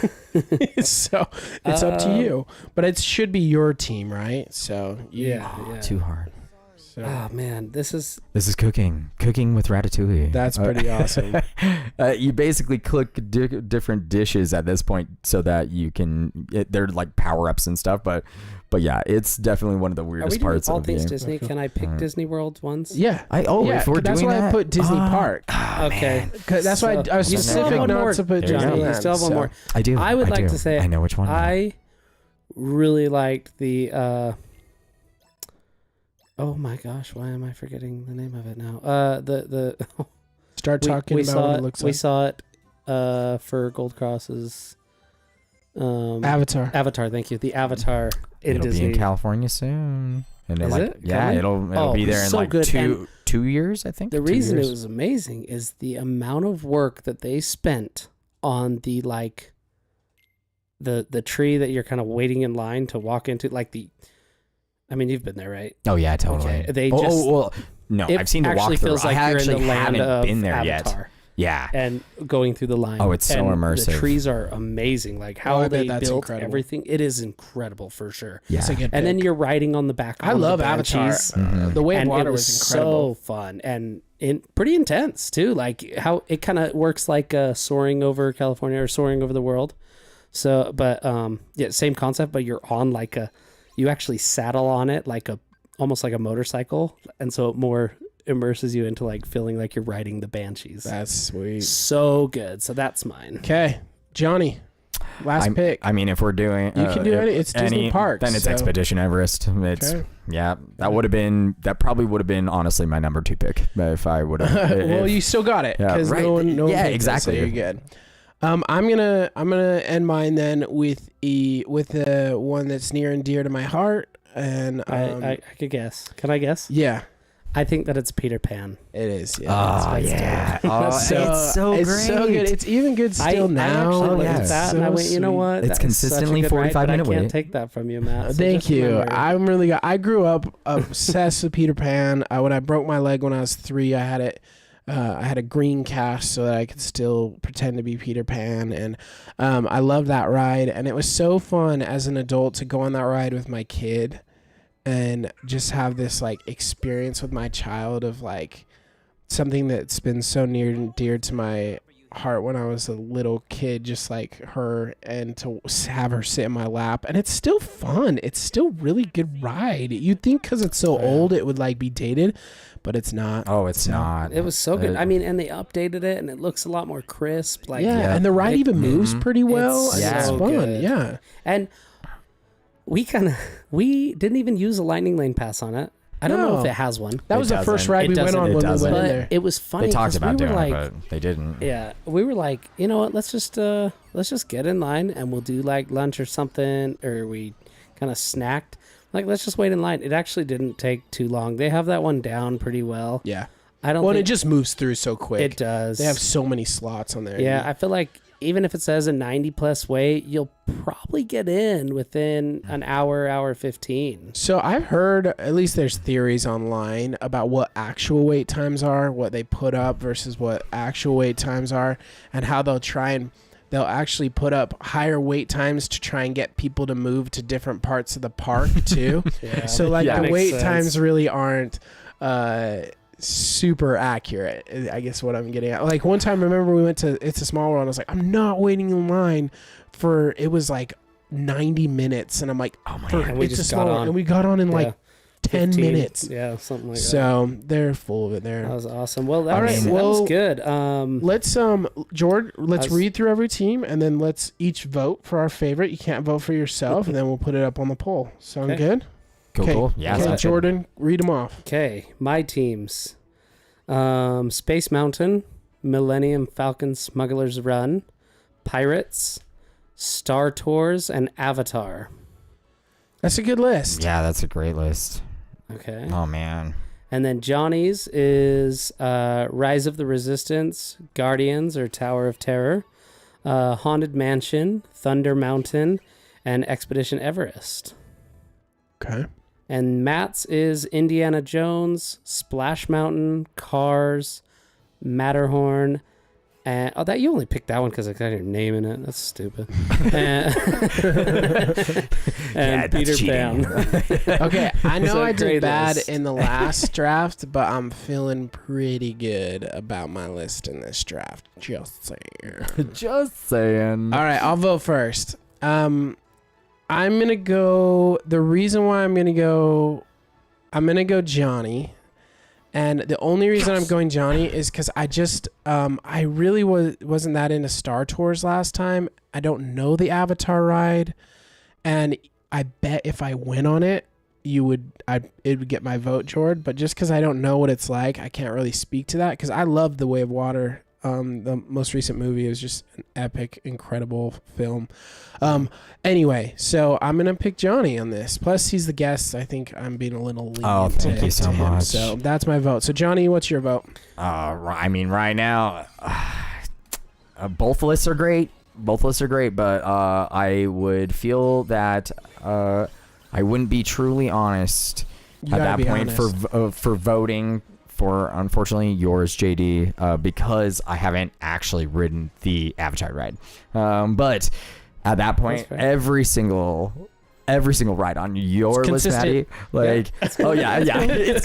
Speaker 3: So it's up to you. But it should be your team, right? So
Speaker 1: Yeah.
Speaker 2: Too hard.
Speaker 3: So
Speaker 1: Oh man, this is
Speaker 2: This is cooking with Ratatouille.
Speaker 3: that's pretty awesome.
Speaker 2: You basically cook different dishes at this point so that you can. They're like power ups and stuff, but yeah, it's definitely one of the
Speaker 1: are we
Speaker 2: weirdest
Speaker 1: doing
Speaker 2: parts
Speaker 1: all
Speaker 2: of the
Speaker 1: things
Speaker 2: game.
Speaker 1: Disney? Can I pick
Speaker 2: Alright.
Speaker 1: Disney World ones?
Speaker 3: Yeah.
Speaker 2: Yeah, if we're
Speaker 3: that's
Speaker 2: doing
Speaker 3: why
Speaker 2: that,
Speaker 3: I put Disney Park.
Speaker 1: Okay.
Speaker 3: 'Cause that's why I was
Speaker 1: You still have
Speaker 3: specific
Speaker 1: one
Speaker 3: not
Speaker 1: more,
Speaker 3: to put
Speaker 2: There you
Speaker 3: Disneyland.
Speaker 2: go.
Speaker 1: You still have one
Speaker 3: so-
Speaker 1: more.
Speaker 2: I do.
Speaker 1: I would like
Speaker 2: do.
Speaker 1: to say
Speaker 2: I know which one.
Speaker 1: I really liked the oh my gosh, why am I forgetting the name of it now? The
Speaker 3: Start talking
Speaker 1: we
Speaker 3: about
Speaker 1: saw
Speaker 3: what
Speaker 1: it,
Speaker 3: it looks
Speaker 1: we
Speaker 3: like.
Speaker 1: saw it for Gold Cross's
Speaker 3: Avatar.
Speaker 1: Avatar, thank you. The Avatar in
Speaker 2: It'll
Speaker 1: Disney.
Speaker 2: be in California soon. And
Speaker 1: Is
Speaker 2: like,
Speaker 1: it
Speaker 2: yeah,
Speaker 1: coming?
Speaker 2: it'll
Speaker 1: Oh,
Speaker 2: be there in
Speaker 1: so
Speaker 2: like
Speaker 1: good.
Speaker 2: two. 2 years, I think.
Speaker 1: The
Speaker 2: 2
Speaker 1: reason
Speaker 2: years.
Speaker 1: it was amazing is the amount of work that they spent on the the tree that you're kind of waiting in line to walk into, I mean, you've been there, right?
Speaker 2: Oh yeah, totally.
Speaker 1: Okay. They just
Speaker 2: well, no,
Speaker 1: it
Speaker 2: I've seen the
Speaker 1: actually
Speaker 2: walkthrough.
Speaker 1: feels like
Speaker 2: I
Speaker 1: you're in
Speaker 2: actually
Speaker 1: the land
Speaker 2: haven't
Speaker 1: of
Speaker 2: been there
Speaker 1: Avatar.
Speaker 2: yet. Yeah.
Speaker 1: And going through the line.
Speaker 2: Oh, it's so
Speaker 1: and
Speaker 2: immersive.
Speaker 1: The trees are amazing. Like how
Speaker 3: I bet
Speaker 1: they
Speaker 3: that's
Speaker 1: built
Speaker 3: incredible.
Speaker 1: everything. It is incredible for sure.
Speaker 2: Yeah.
Speaker 3: That's a good
Speaker 1: And then
Speaker 3: pick.
Speaker 1: you're riding on the back of
Speaker 3: I
Speaker 1: one of
Speaker 3: love
Speaker 1: the
Speaker 3: Avatar.
Speaker 1: banshees.
Speaker 3: The way of
Speaker 1: And
Speaker 3: water
Speaker 1: it
Speaker 3: was
Speaker 1: was
Speaker 3: incredible.
Speaker 1: so fun and pretty intense too. Like how it kind of works like soaring over California or soaring over the world. So, but yeah, same concept, but you're on you actually saddle on it almost like a motorcycle, and so it more immerses you into feeling like you're riding the banshees.
Speaker 3: That's sweet.
Speaker 1: So good. So that's mine.
Speaker 3: Okay, Johnny, last pick.
Speaker 2: I mean, if we're doing,
Speaker 3: You can do it's Disney parks,
Speaker 2: then it's
Speaker 3: so-
Speaker 2: Expedition Everest. It's
Speaker 3: Okay.
Speaker 2: yeah, that probably would have been honestly my number 2 pick if I would have.
Speaker 3: Well, you still got it
Speaker 2: Yeah,
Speaker 3: because
Speaker 2: right.
Speaker 3: no one
Speaker 2: Yeah,
Speaker 3: picked it,
Speaker 2: exactly.
Speaker 3: So you're good. I'm gonna end mine then with the one that's near and dear to my heart, and
Speaker 1: I could guess. Can I guess?
Speaker 3: yeah,
Speaker 1: I think that it's Peter Pan.
Speaker 3: it is. Yeah,
Speaker 2: Oh
Speaker 3: that's
Speaker 2: yeah,
Speaker 3: good.
Speaker 2: oh,
Speaker 3: So,
Speaker 2: it's so great.
Speaker 3: It's so good. It's even good still
Speaker 1: I
Speaker 3: now.
Speaker 1: actually looked
Speaker 2: yeah.
Speaker 1: at that
Speaker 3: So
Speaker 1: and I went, you know
Speaker 3: sweet.
Speaker 1: what?
Speaker 2: It's
Speaker 1: That is
Speaker 2: consistently
Speaker 1: such a good
Speaker 2: 45
Speaker 1: ride, but
Speaker 2: minute
Speaker 1: I can't
Speaker 2: wait.
Speaker 1: take that from you, Matt. So
Speaker 3: Thank
Speaker 1: just
Speaker 3: you.
Speaker 1: remember.
Speaker 3: I'm really good. I grew up obsessed with Peter Pan. When I broke my leg when I was 3, I had it. I had a green cast so that I could still pretend to be Peter Pan, and I loved that ride. And it was so fun as an adult to go on that ride with my kid, and just have this experience with my child of something that's been so near and dear to my heart when I was a little kid, just like her, and to have her sit in my lap. And it's still fun. It's still really good ride. You'd think because it's so old it would be dated, but it's not.
Speaker 2: Oh, it's not.
Speaker 1: It was so good. I mean, and they updated it, and it looks a lot more crisp.
Speaker 3: Yeah, and the ride even moves pretty well.
Speaker 1: It's
Speaker 3: And it's
Speaker 1: so
Speaker 3: fun.
Speaker 1: good.
Speaker 3: Yeah.
Speaker 1: And we didn't even use a lightning lane pass on it. I don't know
Speaker 3: No.
Speaker 1: if it has one.
Speaker 3: That was the first
Speaker 2: doesn't.
Speaker 3: ride
Speaker 1: It
Speaker 3: we went
Speaker 1: doesn't.
Speaker 3: on
Speaker 2: It
Speaker 3: when
Speaker 2: doesn't.
Speaker 3: we went in
Speaker 1: But
Speaker 3: there.
Speaker 1: it was funny.
Speaker 2: They talked
Speaker 1: 'cause
Speaker 2: about
Speaker 1: we were
Speaker 2: doing
Speaker 1: like,
Speaker 2: it, but they didn't.
Speaker 1: yeah, we were like, you know what? Let's just get in line and we'll do lunch or something, or we kind of snacked. Let's just wait in line. It actually didn't take too long. They have that one down pretty well.
Speaker 3: Yeah.
Speaker 1: I don't.
Speaker 3: Well, and
Speaker 1: think
Speaker 3: it just moves through so quick.
Speaker 1: it does.
Speaker 3: They have so many slots on there.
Speaker 1: Yeah, I feel like even if it says a 90+ wait, you'll probably get in within an hour 15.
Speaker 3: So I've heard, at least there's theories online about what actual wait times are, what they put up versus what actual wait times are, and how they'll actually put up higher wait times to try and get people to move to different parts of the park too.
Speaker 1: Yeah.
Speaker 3: So
Speaker 1: Yeah,
Speaker 3: the
Speaker 1: makes
Speaker 3: wait
Speaker 1: sense.
Speaker 3: times really aren't super accurate, I guess what I'm getting at. One time, remember we went to It's a Small World, and I was like, I'm not waiting in line for, it was 90 minutes, and I'm like,
Speaker 2: Oh my
Speaker 3: for
Speaker 2: god.
Speaker 1: And we
Speaker 3: It's a
Speaker 1: just
Speaker 3: Small
Speaker 1: got
Speaker 3: World,
Speaker 1: on.
Speaker 3: and we got on in
Speaker 1: Yeah.
Speaker 3: 10
Speaker 1: 15.
Speaker 3: minutes.
Speaker 1: Yeah, something like that.
Speaker 3: So they're full of it there.
Speaker 1: That was awesome. Well, that,
Speaker 3: All
Speaker 1: was,
Speaker 3: right,
Speaker 1: that
Speaker 3: well,
Speaker 1: was good.
Speaker 3: Let's George, let's
Speaker 1: I was-
Speaker 3: read through every team, and then let's each vote for our favorite. You can't vote for yourself, and then we'll put it up on the poll. Sound
Speaker 1: Okay.
Speaker 3: good?
Speaker 2: Cool. Yeah.
Speaker 3: Okay,
Speaker 2: sounds good.
Speaker 3: Jordan, read them off.
Speaker 1: Okay, my teams. Space Mountain, Millennium Falcon Smuggler's Run, Pirates, Star Tours, and Avatar.
Speaker 3: That's a good list.
Speaker 2: Yeah, that's a great list.
Speaker 1: Okay.
Speaker 2: Oh man.
Speaker 1: And then Johnny's is Rise of the Resistance, Guardians or Tower of Terror, Haunted Mansion, Thunder Mountain, and Expedition Everest.
Speaker 3: Okay.
Speaker 1: And Matt's is Indiana Jones, Splash Mountain, Cars, Matterhorn, and that you only picked that one because I got your name in it. That's stupid. and
Speaker 2: Yeah, that's
Speaker 1: Peter
Speaker 2: cheating.
Speaker 1: Pan.
Speaker 3: Okay, I know
Speaker 1: So
Speaker 3: I did
Speaker 1: great
Speaker 3: bad
Speaker 1: list.
Speaker 3: in the last draft, but I'm feeling pretty good about my list in this draft. Just saying.
Speaker 2: Just saying.
Speaker 3: All right, I'll vote first. I'm gonna go. The reason why I'm gonna go Johnny, and the only reason I'm going Johnny is because I really wasn't that into Star Tours last time. I don't know the Avatar ride, and I bet if I went on it, it would get my vote, Jord. But just because I don't know what it's like, I can't really speak to that because I love The Way of Water. The most recent movie is just an epic, incredible film. Anyway, so I'm gonna pick Johnny on this. Plus, he's the guest. I think I'm being a little lenient.
Speaker 2: Oh, thank you so
Speaker 3: to him.
Speaker 2: much.
Speaker 3: So that's my vote. So Johnny, what's your vote?
Speaker 2: I mean, right now, both lists are great. Both lists are great, but I would feel that I wouldn't be truly honest at that point for voting for, unfortunately, yours, JD, because I haven't actually ridden the Avatar ride. But at that point, every single ride on your list, Maddie, like, it's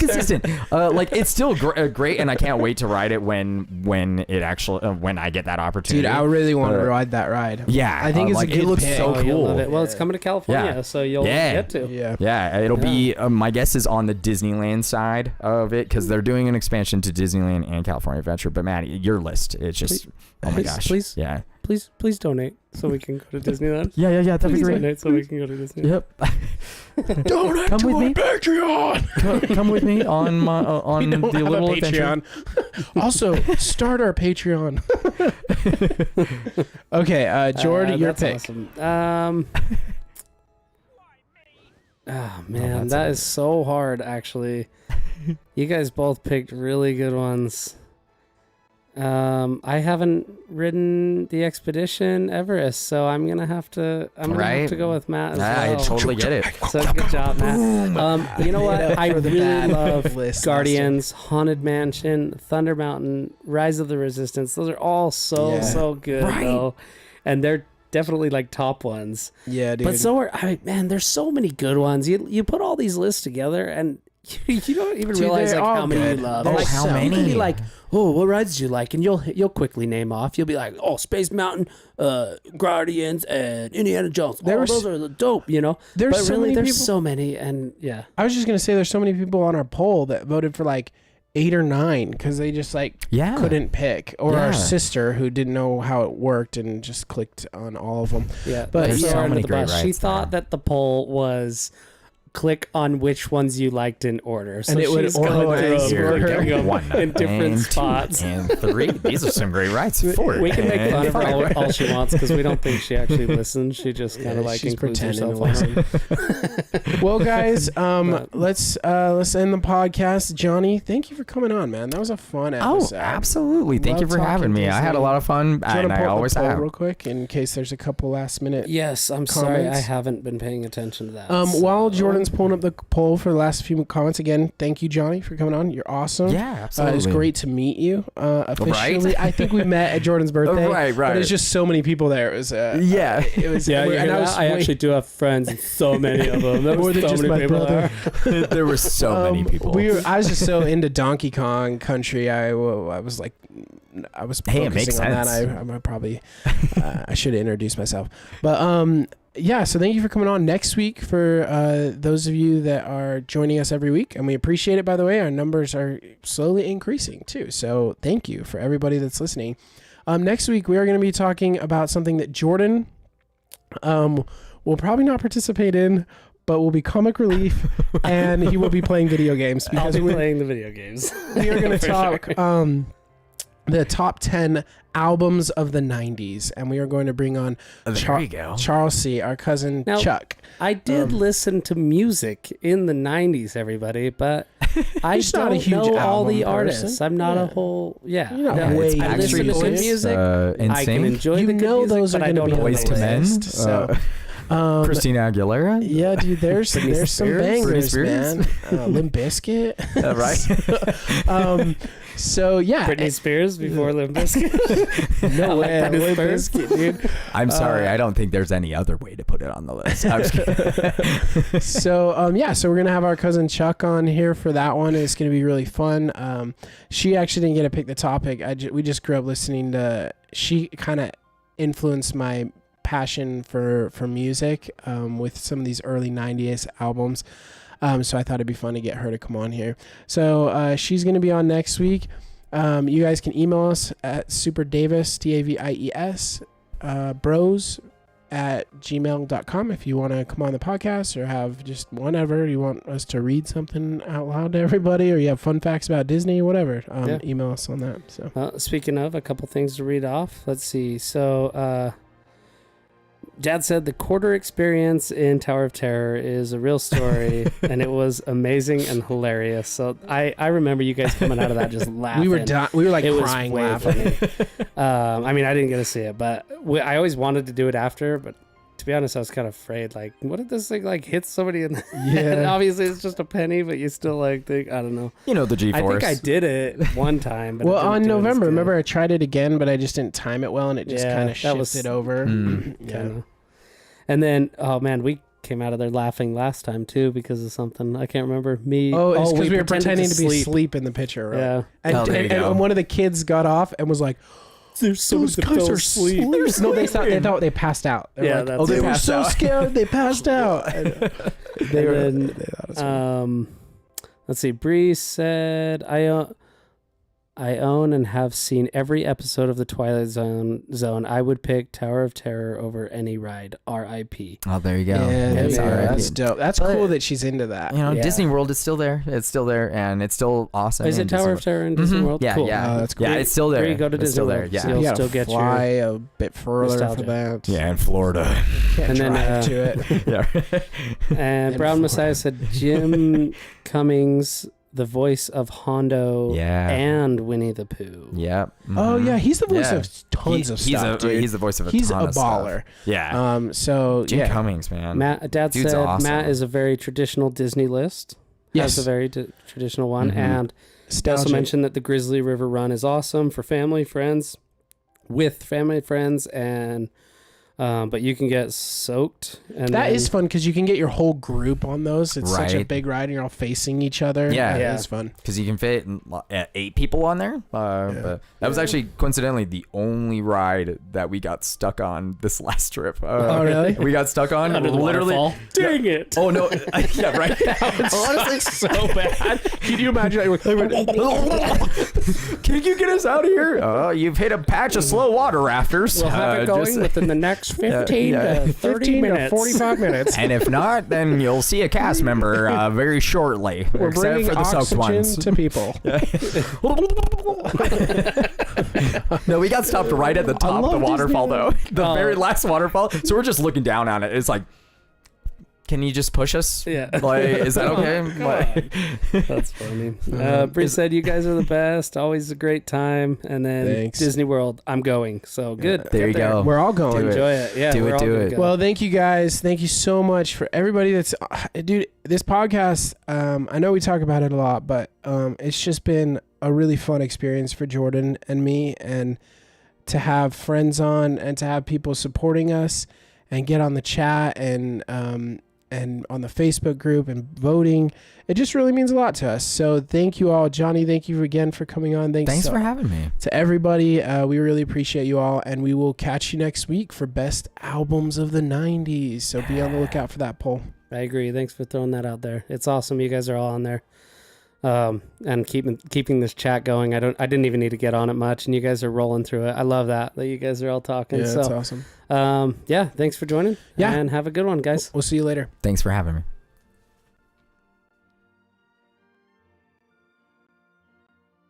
Speaker 2: consistent. Like, it's still great, and I can't wait to ride it when it actually when I get that opportunity.
Speaker 3: Dude, I really want to ride that ride.
Speaker 2: Yeah,
Speaker 3: I think it's
Speaker 2: like,
Speaker 3: a good
Speaker 2: it looks
Speaker 3: pick.
Speaker 2: so cool.
Speaker 1: Love it. Well, it's coming to California, so you'll get to.
Speaker 3: Yeah,
Speaker 2: it'll be. My guess is on the Disneyland side of it, because they're doing an expansion to Disneyland and California Adventure. But Maddie, your list, it's just oh my gosh,
Speaker 1: please,
Speaker 2: yeah.
Speaker 1: Please donate so we can go to Disneyland.
Speaker 2: Yeah, that'd be
Speaker 1: Please
Speaker 2: great.
Speaker 1: donate so we can go to Disneyland.
Speaker 2: Yep.
Speaker 3: Donate
Speaker 2: Come
Speaker 3: to
Speaker 2: with
Speaker 3: our
Speaker 2: me.
Speaker 3: Patreon.
Speaker 2: Come with me on my on
Speaker 3: We don't
Speaker 2: the
Speaker 3: have
Speaker 2: little
Speaker 3: a
Speaker 2: adventure.
Speaker 3: Patreon. Also, start our Patreon. Okay, Jordan, your
Speaker 1: that's
Speaker 3: pick.
Speaker 1: Awesome. Oh man, that is so hard. Actually, you guys both picked really good ones. I haven't ridden the Expedition Everest, so I'm gonna have to go with Matt as well.
Speaker 2: I totally get it.
Speaker 1: So good job, Matt. You know what? I really love
Speaker 3: list
Speaker 1: Guardians, Haunted Mansion, Thunder Mountain, Rise of the Resistance. Those are all so good, though, and they're definitely like top ones.
Speaker 3: Yeah, dude.
Speaker 1: But so are there's so many good ones. You put all these lists together and you don't even realize like how many you love.
Speaker 2: Oh,
Speaker 1: like,
Speaker 2: how many?
Speaker 1: You can be like, oh, what rides do you like? And you'll quickly name off. You'll be like, oh, Space Mountain, Guardians, and Indiana Jones. Those are the dope, you know.
Speaker 3: There's
Speaker 1: but
Speaker 3: so
Speaker 1: really,
Speaker 3: many
Speaker 1: there's
Speaker 3: people.
Speaker 1: so many, and yeah.
Speaker 3: I was just gonna say, there's so many people on our poll that voted for like 8 or 9 because they just like couldn't pick, or our sister who didn't know how it worked and just clicked on all of them.
Speaker 1: Yeah,
Speaker 3: but
Speaker 2: there's so many great
Speaker 1: She
Speaker 2: rides
Speaker 1: thought that the poll was click on which ones you liked in order, so
Speaker 3: and it would organize
Speaker 2: in
Speaker 3: different
Speaker 2: spots. And 3. These are some great rides. 4.
Speaker 1: We can make fun of her all she wants because we don't think she actually listens. She just kind of like includes herself on them.
Speaker 3: Well, guys, let's end the podcast. Johnny, thank you for coming on, man. That was a fun episode.
Speaker 2: Oh, absolutely. Thank you for having me. I had a lot of fun, and I always have.
Speaker 3: Real quick, in case there's a couple last minute.
Speaker 1: Yes, I'm sorry, I haven't been paying attention to that.
Speaker 3: While Jordan's pulling up the poll for the last few comments, again, thank you, Johnny, for coming on. You're awesome.
Speaker 2: Yeah, absolutely.
Speaker 3: It was great to meet you officially. Right? I think we met at Jordan's birthday.
Speaker 2: Right.
Speaker 3: But there's just so many people there. It was it was
Speaker 1: I actually do have friends, so many of them. There
Speaker 3: more than just my brother.
Speaker 2: There were so many people.
Speaker 3: I was just so into Donkey Kong Country. I was like, I was focusing on that. I probably I should have introduced myself, but yeah, so thank you for coming on next week for those of you that are joining us every week, and we appreciate it. By the way, our numbers are slowly increasing too, so thank you for everybody that's listening. Next week we are going to be talking about something that Jordan will probably not participate in, but will be comic relief, and he will be playing video games.
Speaker 1: Because I'll be playing the video games.
Speaker 3: We are going to talk the top 10 albums of the 90s, and we are going to bring on Charles C., our cousin Chuck.
Speaker 1: I did listen to music in the 90s, everybody, but I don't know all the artists. I'm not a whole
Speaker 3: You're not way
Speaker 1: I listen to good music. I can enjoy the good music,
Speaker 3: those are
Speaker 1: but I
Speaker 3: going to
Speaker 1: don't
Speaker 3: be
Speaker 1: know
Speaker 2: Boys to Men.
Speaker 3: So
Speaker 2: Christina Aguilera.
Speaker 3: Yeah, dude, there's some bangers, man. Limp Bizkit.
Speaker 2: Right.
Speaker 3: So yeah,
Speaker 1: Britney Spears before Limp Bizkit.
Speaker 3: No way,
Speaker 1: Limp Bizkit, dude.
Speaker 2: I'm sorry, I don't think there's any other way to put it on the list. I was kidding.
Speaker 3: So we're gonna have our cousin Chuck on here for that one. It's gonna be really fun. She actually didn't get to pick the topic. We just grew up listening to. She kind of influenced my passion for music with some of these early 90s albums. So I thought it'd be fun to get her to come on here. So she's going to be on next week. You guys can email us at superdavis, Davies, bros gmail.com if you want to come on the podcast or have just whatever. You want us to read something out loud to everybody, or you have fun facts about Disney, whatever. Email us on that. So,
Speaker 1: speaking of, a couple things to read off. Let's see. So, Dad said the quarter experience in Tower of Terror is a real story, and it was amazing and hilarious. So I remember you guys coming out of that just laughing.
Speaker 3: we were like
Speaker 1: It was
Speaker 3: crying
Speaker 1: way
Speaker 3: laughing.
Speaker 1: funny. I mean, I didn't get to see it, but I always wanted to do it after. But to be honest, I was kind of afraid. Like, what if this thing like hits somebody in the head?
Speaker 3: Yeah.
Speaker 1: Obviously, it's just a penny, but you still like think, I don't know.
Speaker 2: You know the
Speaker 1: I
Speaker 2: G-force.
Speaker 1: think I did it one time. But
Speaker 3: Well,
Speaker 1: it didn't
Speaker 3: on
Speaker 1: do it as
Speaker 3: November,
Speaker 1: good.
Speaker 3: remember I tried it again, but I just didn't time it well, and it just
Speaker 1: Yeah,
Speaker 3: kind of
Speaker 1: that
Speaker 3: shifted
Speaker 1: was-
Speaker 3: over. Yeah.
Speaker 1: Kinda. And then, oh man, we came out of there laughing last time too because of something. I can't remember.
Speaker 3: Oh, it's because we were
Speaker 1: pretended
Speaker 3: pretending to be asleep in the picture, right?
Speaker 1: Yeah.
Speaker 3: And,
Speaker 2: Oh, there you
Speaker 3: and
Speaker 2: go.
Speaker 3: one of the kids got off and was like,
Speaker 1: There's
Speaker 3: "Those guys are asleep." No, they thought they passed out. They were
Speaker 1: Yeah,
Speaker 3: like,
Speaker 1: that's
Speaker 3: oh, they
Speaker 1: it.
Speaker 3: were
Speaker 2: Passed
Speaker 3: so
Speaker 2: out.
Speaker 3: scared they passed out. And they
Speaker 1: And
Speaker 3: they thought it was funny.
Speaker 1: Let's see. Bree said, I own and have seen every episode of The Twilight Zone. I would pick Tower of Terror over any ride. R.I.P.
Speaker 2: Oh, there you go.
Speaker 3: Yeah,
Speaker 1: It's
Speaker 3: yeah,
Speaker 1: alright.
Speaker 3: that's dope. That's
Speaker 2: But-
Speaker 3: cool that she's into that.
Speaker 2: You know,
Speaker 1: Yeah.
Speaker 2: Disney World is still there. It's still there, and it's still awesome.
Speaker 1: Is
Speaker 2: in
Speaker 1: it
Speaker 2: Disney
Speaker 1: Tower
Speaker 2: World.
Speaker 1: of Terror in Disney
Speaker 2: Mhm.
Speaker 1: World?
Speaker 2: Yeah,
Speaker 1: Cool.
Speaker 2: yeah.
Speaker 3: Oh, that's cool.
Speaker 2: Yeah, it's still there.
Speaker 1: Where you go to
Speaker 2: It's still
Speaker 1: Disney
Speaker 2: there.
Speaker 1: World.
Speaker 2: Yeah.
Speaker 1: So
Speaker 3: You
Speaker 1: you'll
Speaker 3: gotta
Speaker 1: still get
Speaker 3: fly a bit further
Speaker 1: nostalgia.
Speaker 3: for that.
Speaker 2: Yeah, in Florida.
Speaker 3: Can't
Speaker 1: And then,
Speaker 3: drive to it.
Speaker 2: yeah.
Speaker 1: And
Speaker 3: In
Speaker 1: Brown
Speaker 3: Florida.
Speaker 1: Messiah said Jim Cummings, the voice of Hondo
Speaker 2: Yeah.
Speaker 1: and Winnie the Pooh.
Speaker 2: Yeah.
Speaker 3: Oh
Speaker 2: Mhm.
Speaker 3: yeah, he's the voice
Speaker 2: Yeah.
Speaker 3: of tons of
Speaker 2: He's
Speaker 3: stuff, dude.
Speaker 2: He's the voice of a
Speaker 3: He's
Speaker 2: ton
Speaker 3: a
Speaker 2: of stuff.
Speaker 3: baller.
Speaker 2: Yeah.
Speaker 3: So
Speaker 2: Jim
Speaker 3: yeah,
Speaker 2: Cummings, man.
Speaker 1: Dad
Speaker 2: Dude's
Speaker 1: said
Speaker 2: awesome.
Speaker 1: Matt is a very traditional Disney list.
Speaker 3: yes.
Speaker 1: Has a very traditional one.
Speaker 2: Mhm.
Speaker 1: And he also
Speaker 3: Nostalgic.
Speaker 1: mentioned that the Grizzly River Run is awesome for family, friends, with family, friends, and but you can get soaked. And
Speaker 3: That
Speaker 1: then-
Speaker 3: is fun because you can get your whole group on those. It's such a
Speaker 2: Right.
Speaker 3: big ride, and you're all facing each other.
Speaker 2: Yeah.
Speaker 1: Yeah.
Speaker 3: It's fun.
Speaker 2: Because you can fit 8 people on there. But that was actually coincidentally the only ride that we got stuck on this last trip.
Speaker 3: Oh, really?
Speaker 2: We got stuck on
Speaker 1: under the
Speaker 2: literally.
Speaker 1: waterfall. Dang it!
Speaker 2: Oh no! Yeah, right.
Speaker 3: Honestly, so bad. Can you imagine?
Speaker 2: Can you get us out of here? You've hit a patch of slow water rafters.
Speaker 1: We'll have it going
Speaker 2: just-
Speaker 1: within the next 15
Speaker 2: yeah.
Speaker 1: to 30
Speaker 3: 15 to
Speaker 1: minutes.
Speaker 3: 45 minutes.
Speaker 2: And if not, then you'll see a cast member very shortly.
Speaker 3: We're
Speaker 2: except
Speaker 3: bringing
Speaker 2: for the soaked
Speaker 3: oxygen
Speaker 2: ones.
Speaker 3: to people.
Speaker 2: No, we got stopped right at the top of the
Speaker 3: love
Speaker 2: waterfall, though.
Speaker 3: Disneyland.
Speaker 2: The
Speaker 1: Oh.
Speaker 2: very last waterfall. So we're just looking down on it. It's like, can you just push us?
Speaker 1: Yeah.
Speaker 2: Like, is that
Speaker 1: Oh,
Speaker 2: okay?
Speaker 1: God. That's funny. Bree said, you guys are the best. Always a great time. And then
Speaker 3: Thanks.
Speaker 1: Disney World, I'm going. So good.
Speaker 2: There you
Speaker 1: Get
Speaker 2: go.
Speaker 3: We're all going.
Speaker 2: Do it.
Speaker 1: Enjoy it. Yeah.
Speaker 2: Do
Speaker 1: we're
Speaker 2: it,
Speaker 1: all
Speaker 2: do
Speaker 1: gonna
Speaker 2: it.
Speaker 1: go.
Speaker 3: Well, thank you guys. Thank you so much for everybody that's, dude, this podcast, I know we talk about it a lot, but it's just been a really fun experience for Jordan and me, and to have friends on and to have people supporting us and get on the chat and on the Facebook group and voting. It just really means a lot to us. So thank you all. Johnny, thank you again for coming on.
Speaker 2: Thanks for having me.
Speaker 3: to everybody. We really appreciate you all, and we will catch you next week for best albums of the 90s. So be on the lookout for that poll.
Speaker 1: I agree. Thanks for throwing that out there. It's awesome. You guys are all on there. And keeping this chat going. I didn't even need to get on it much, and you guys are rolling through it. I love that you guys are all talking.
Speaker 3: Yeah, that's
Speaker 1: so
Speaker 3: awesome.
Speaker 1: yeah, thanks for joining.
Speaker 3: Yeah.
Speaker 1: And have a good one, guys.
Speaker 3: We'll see you later.
Speaker 2: Thanks for having me.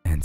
Speaker 2: And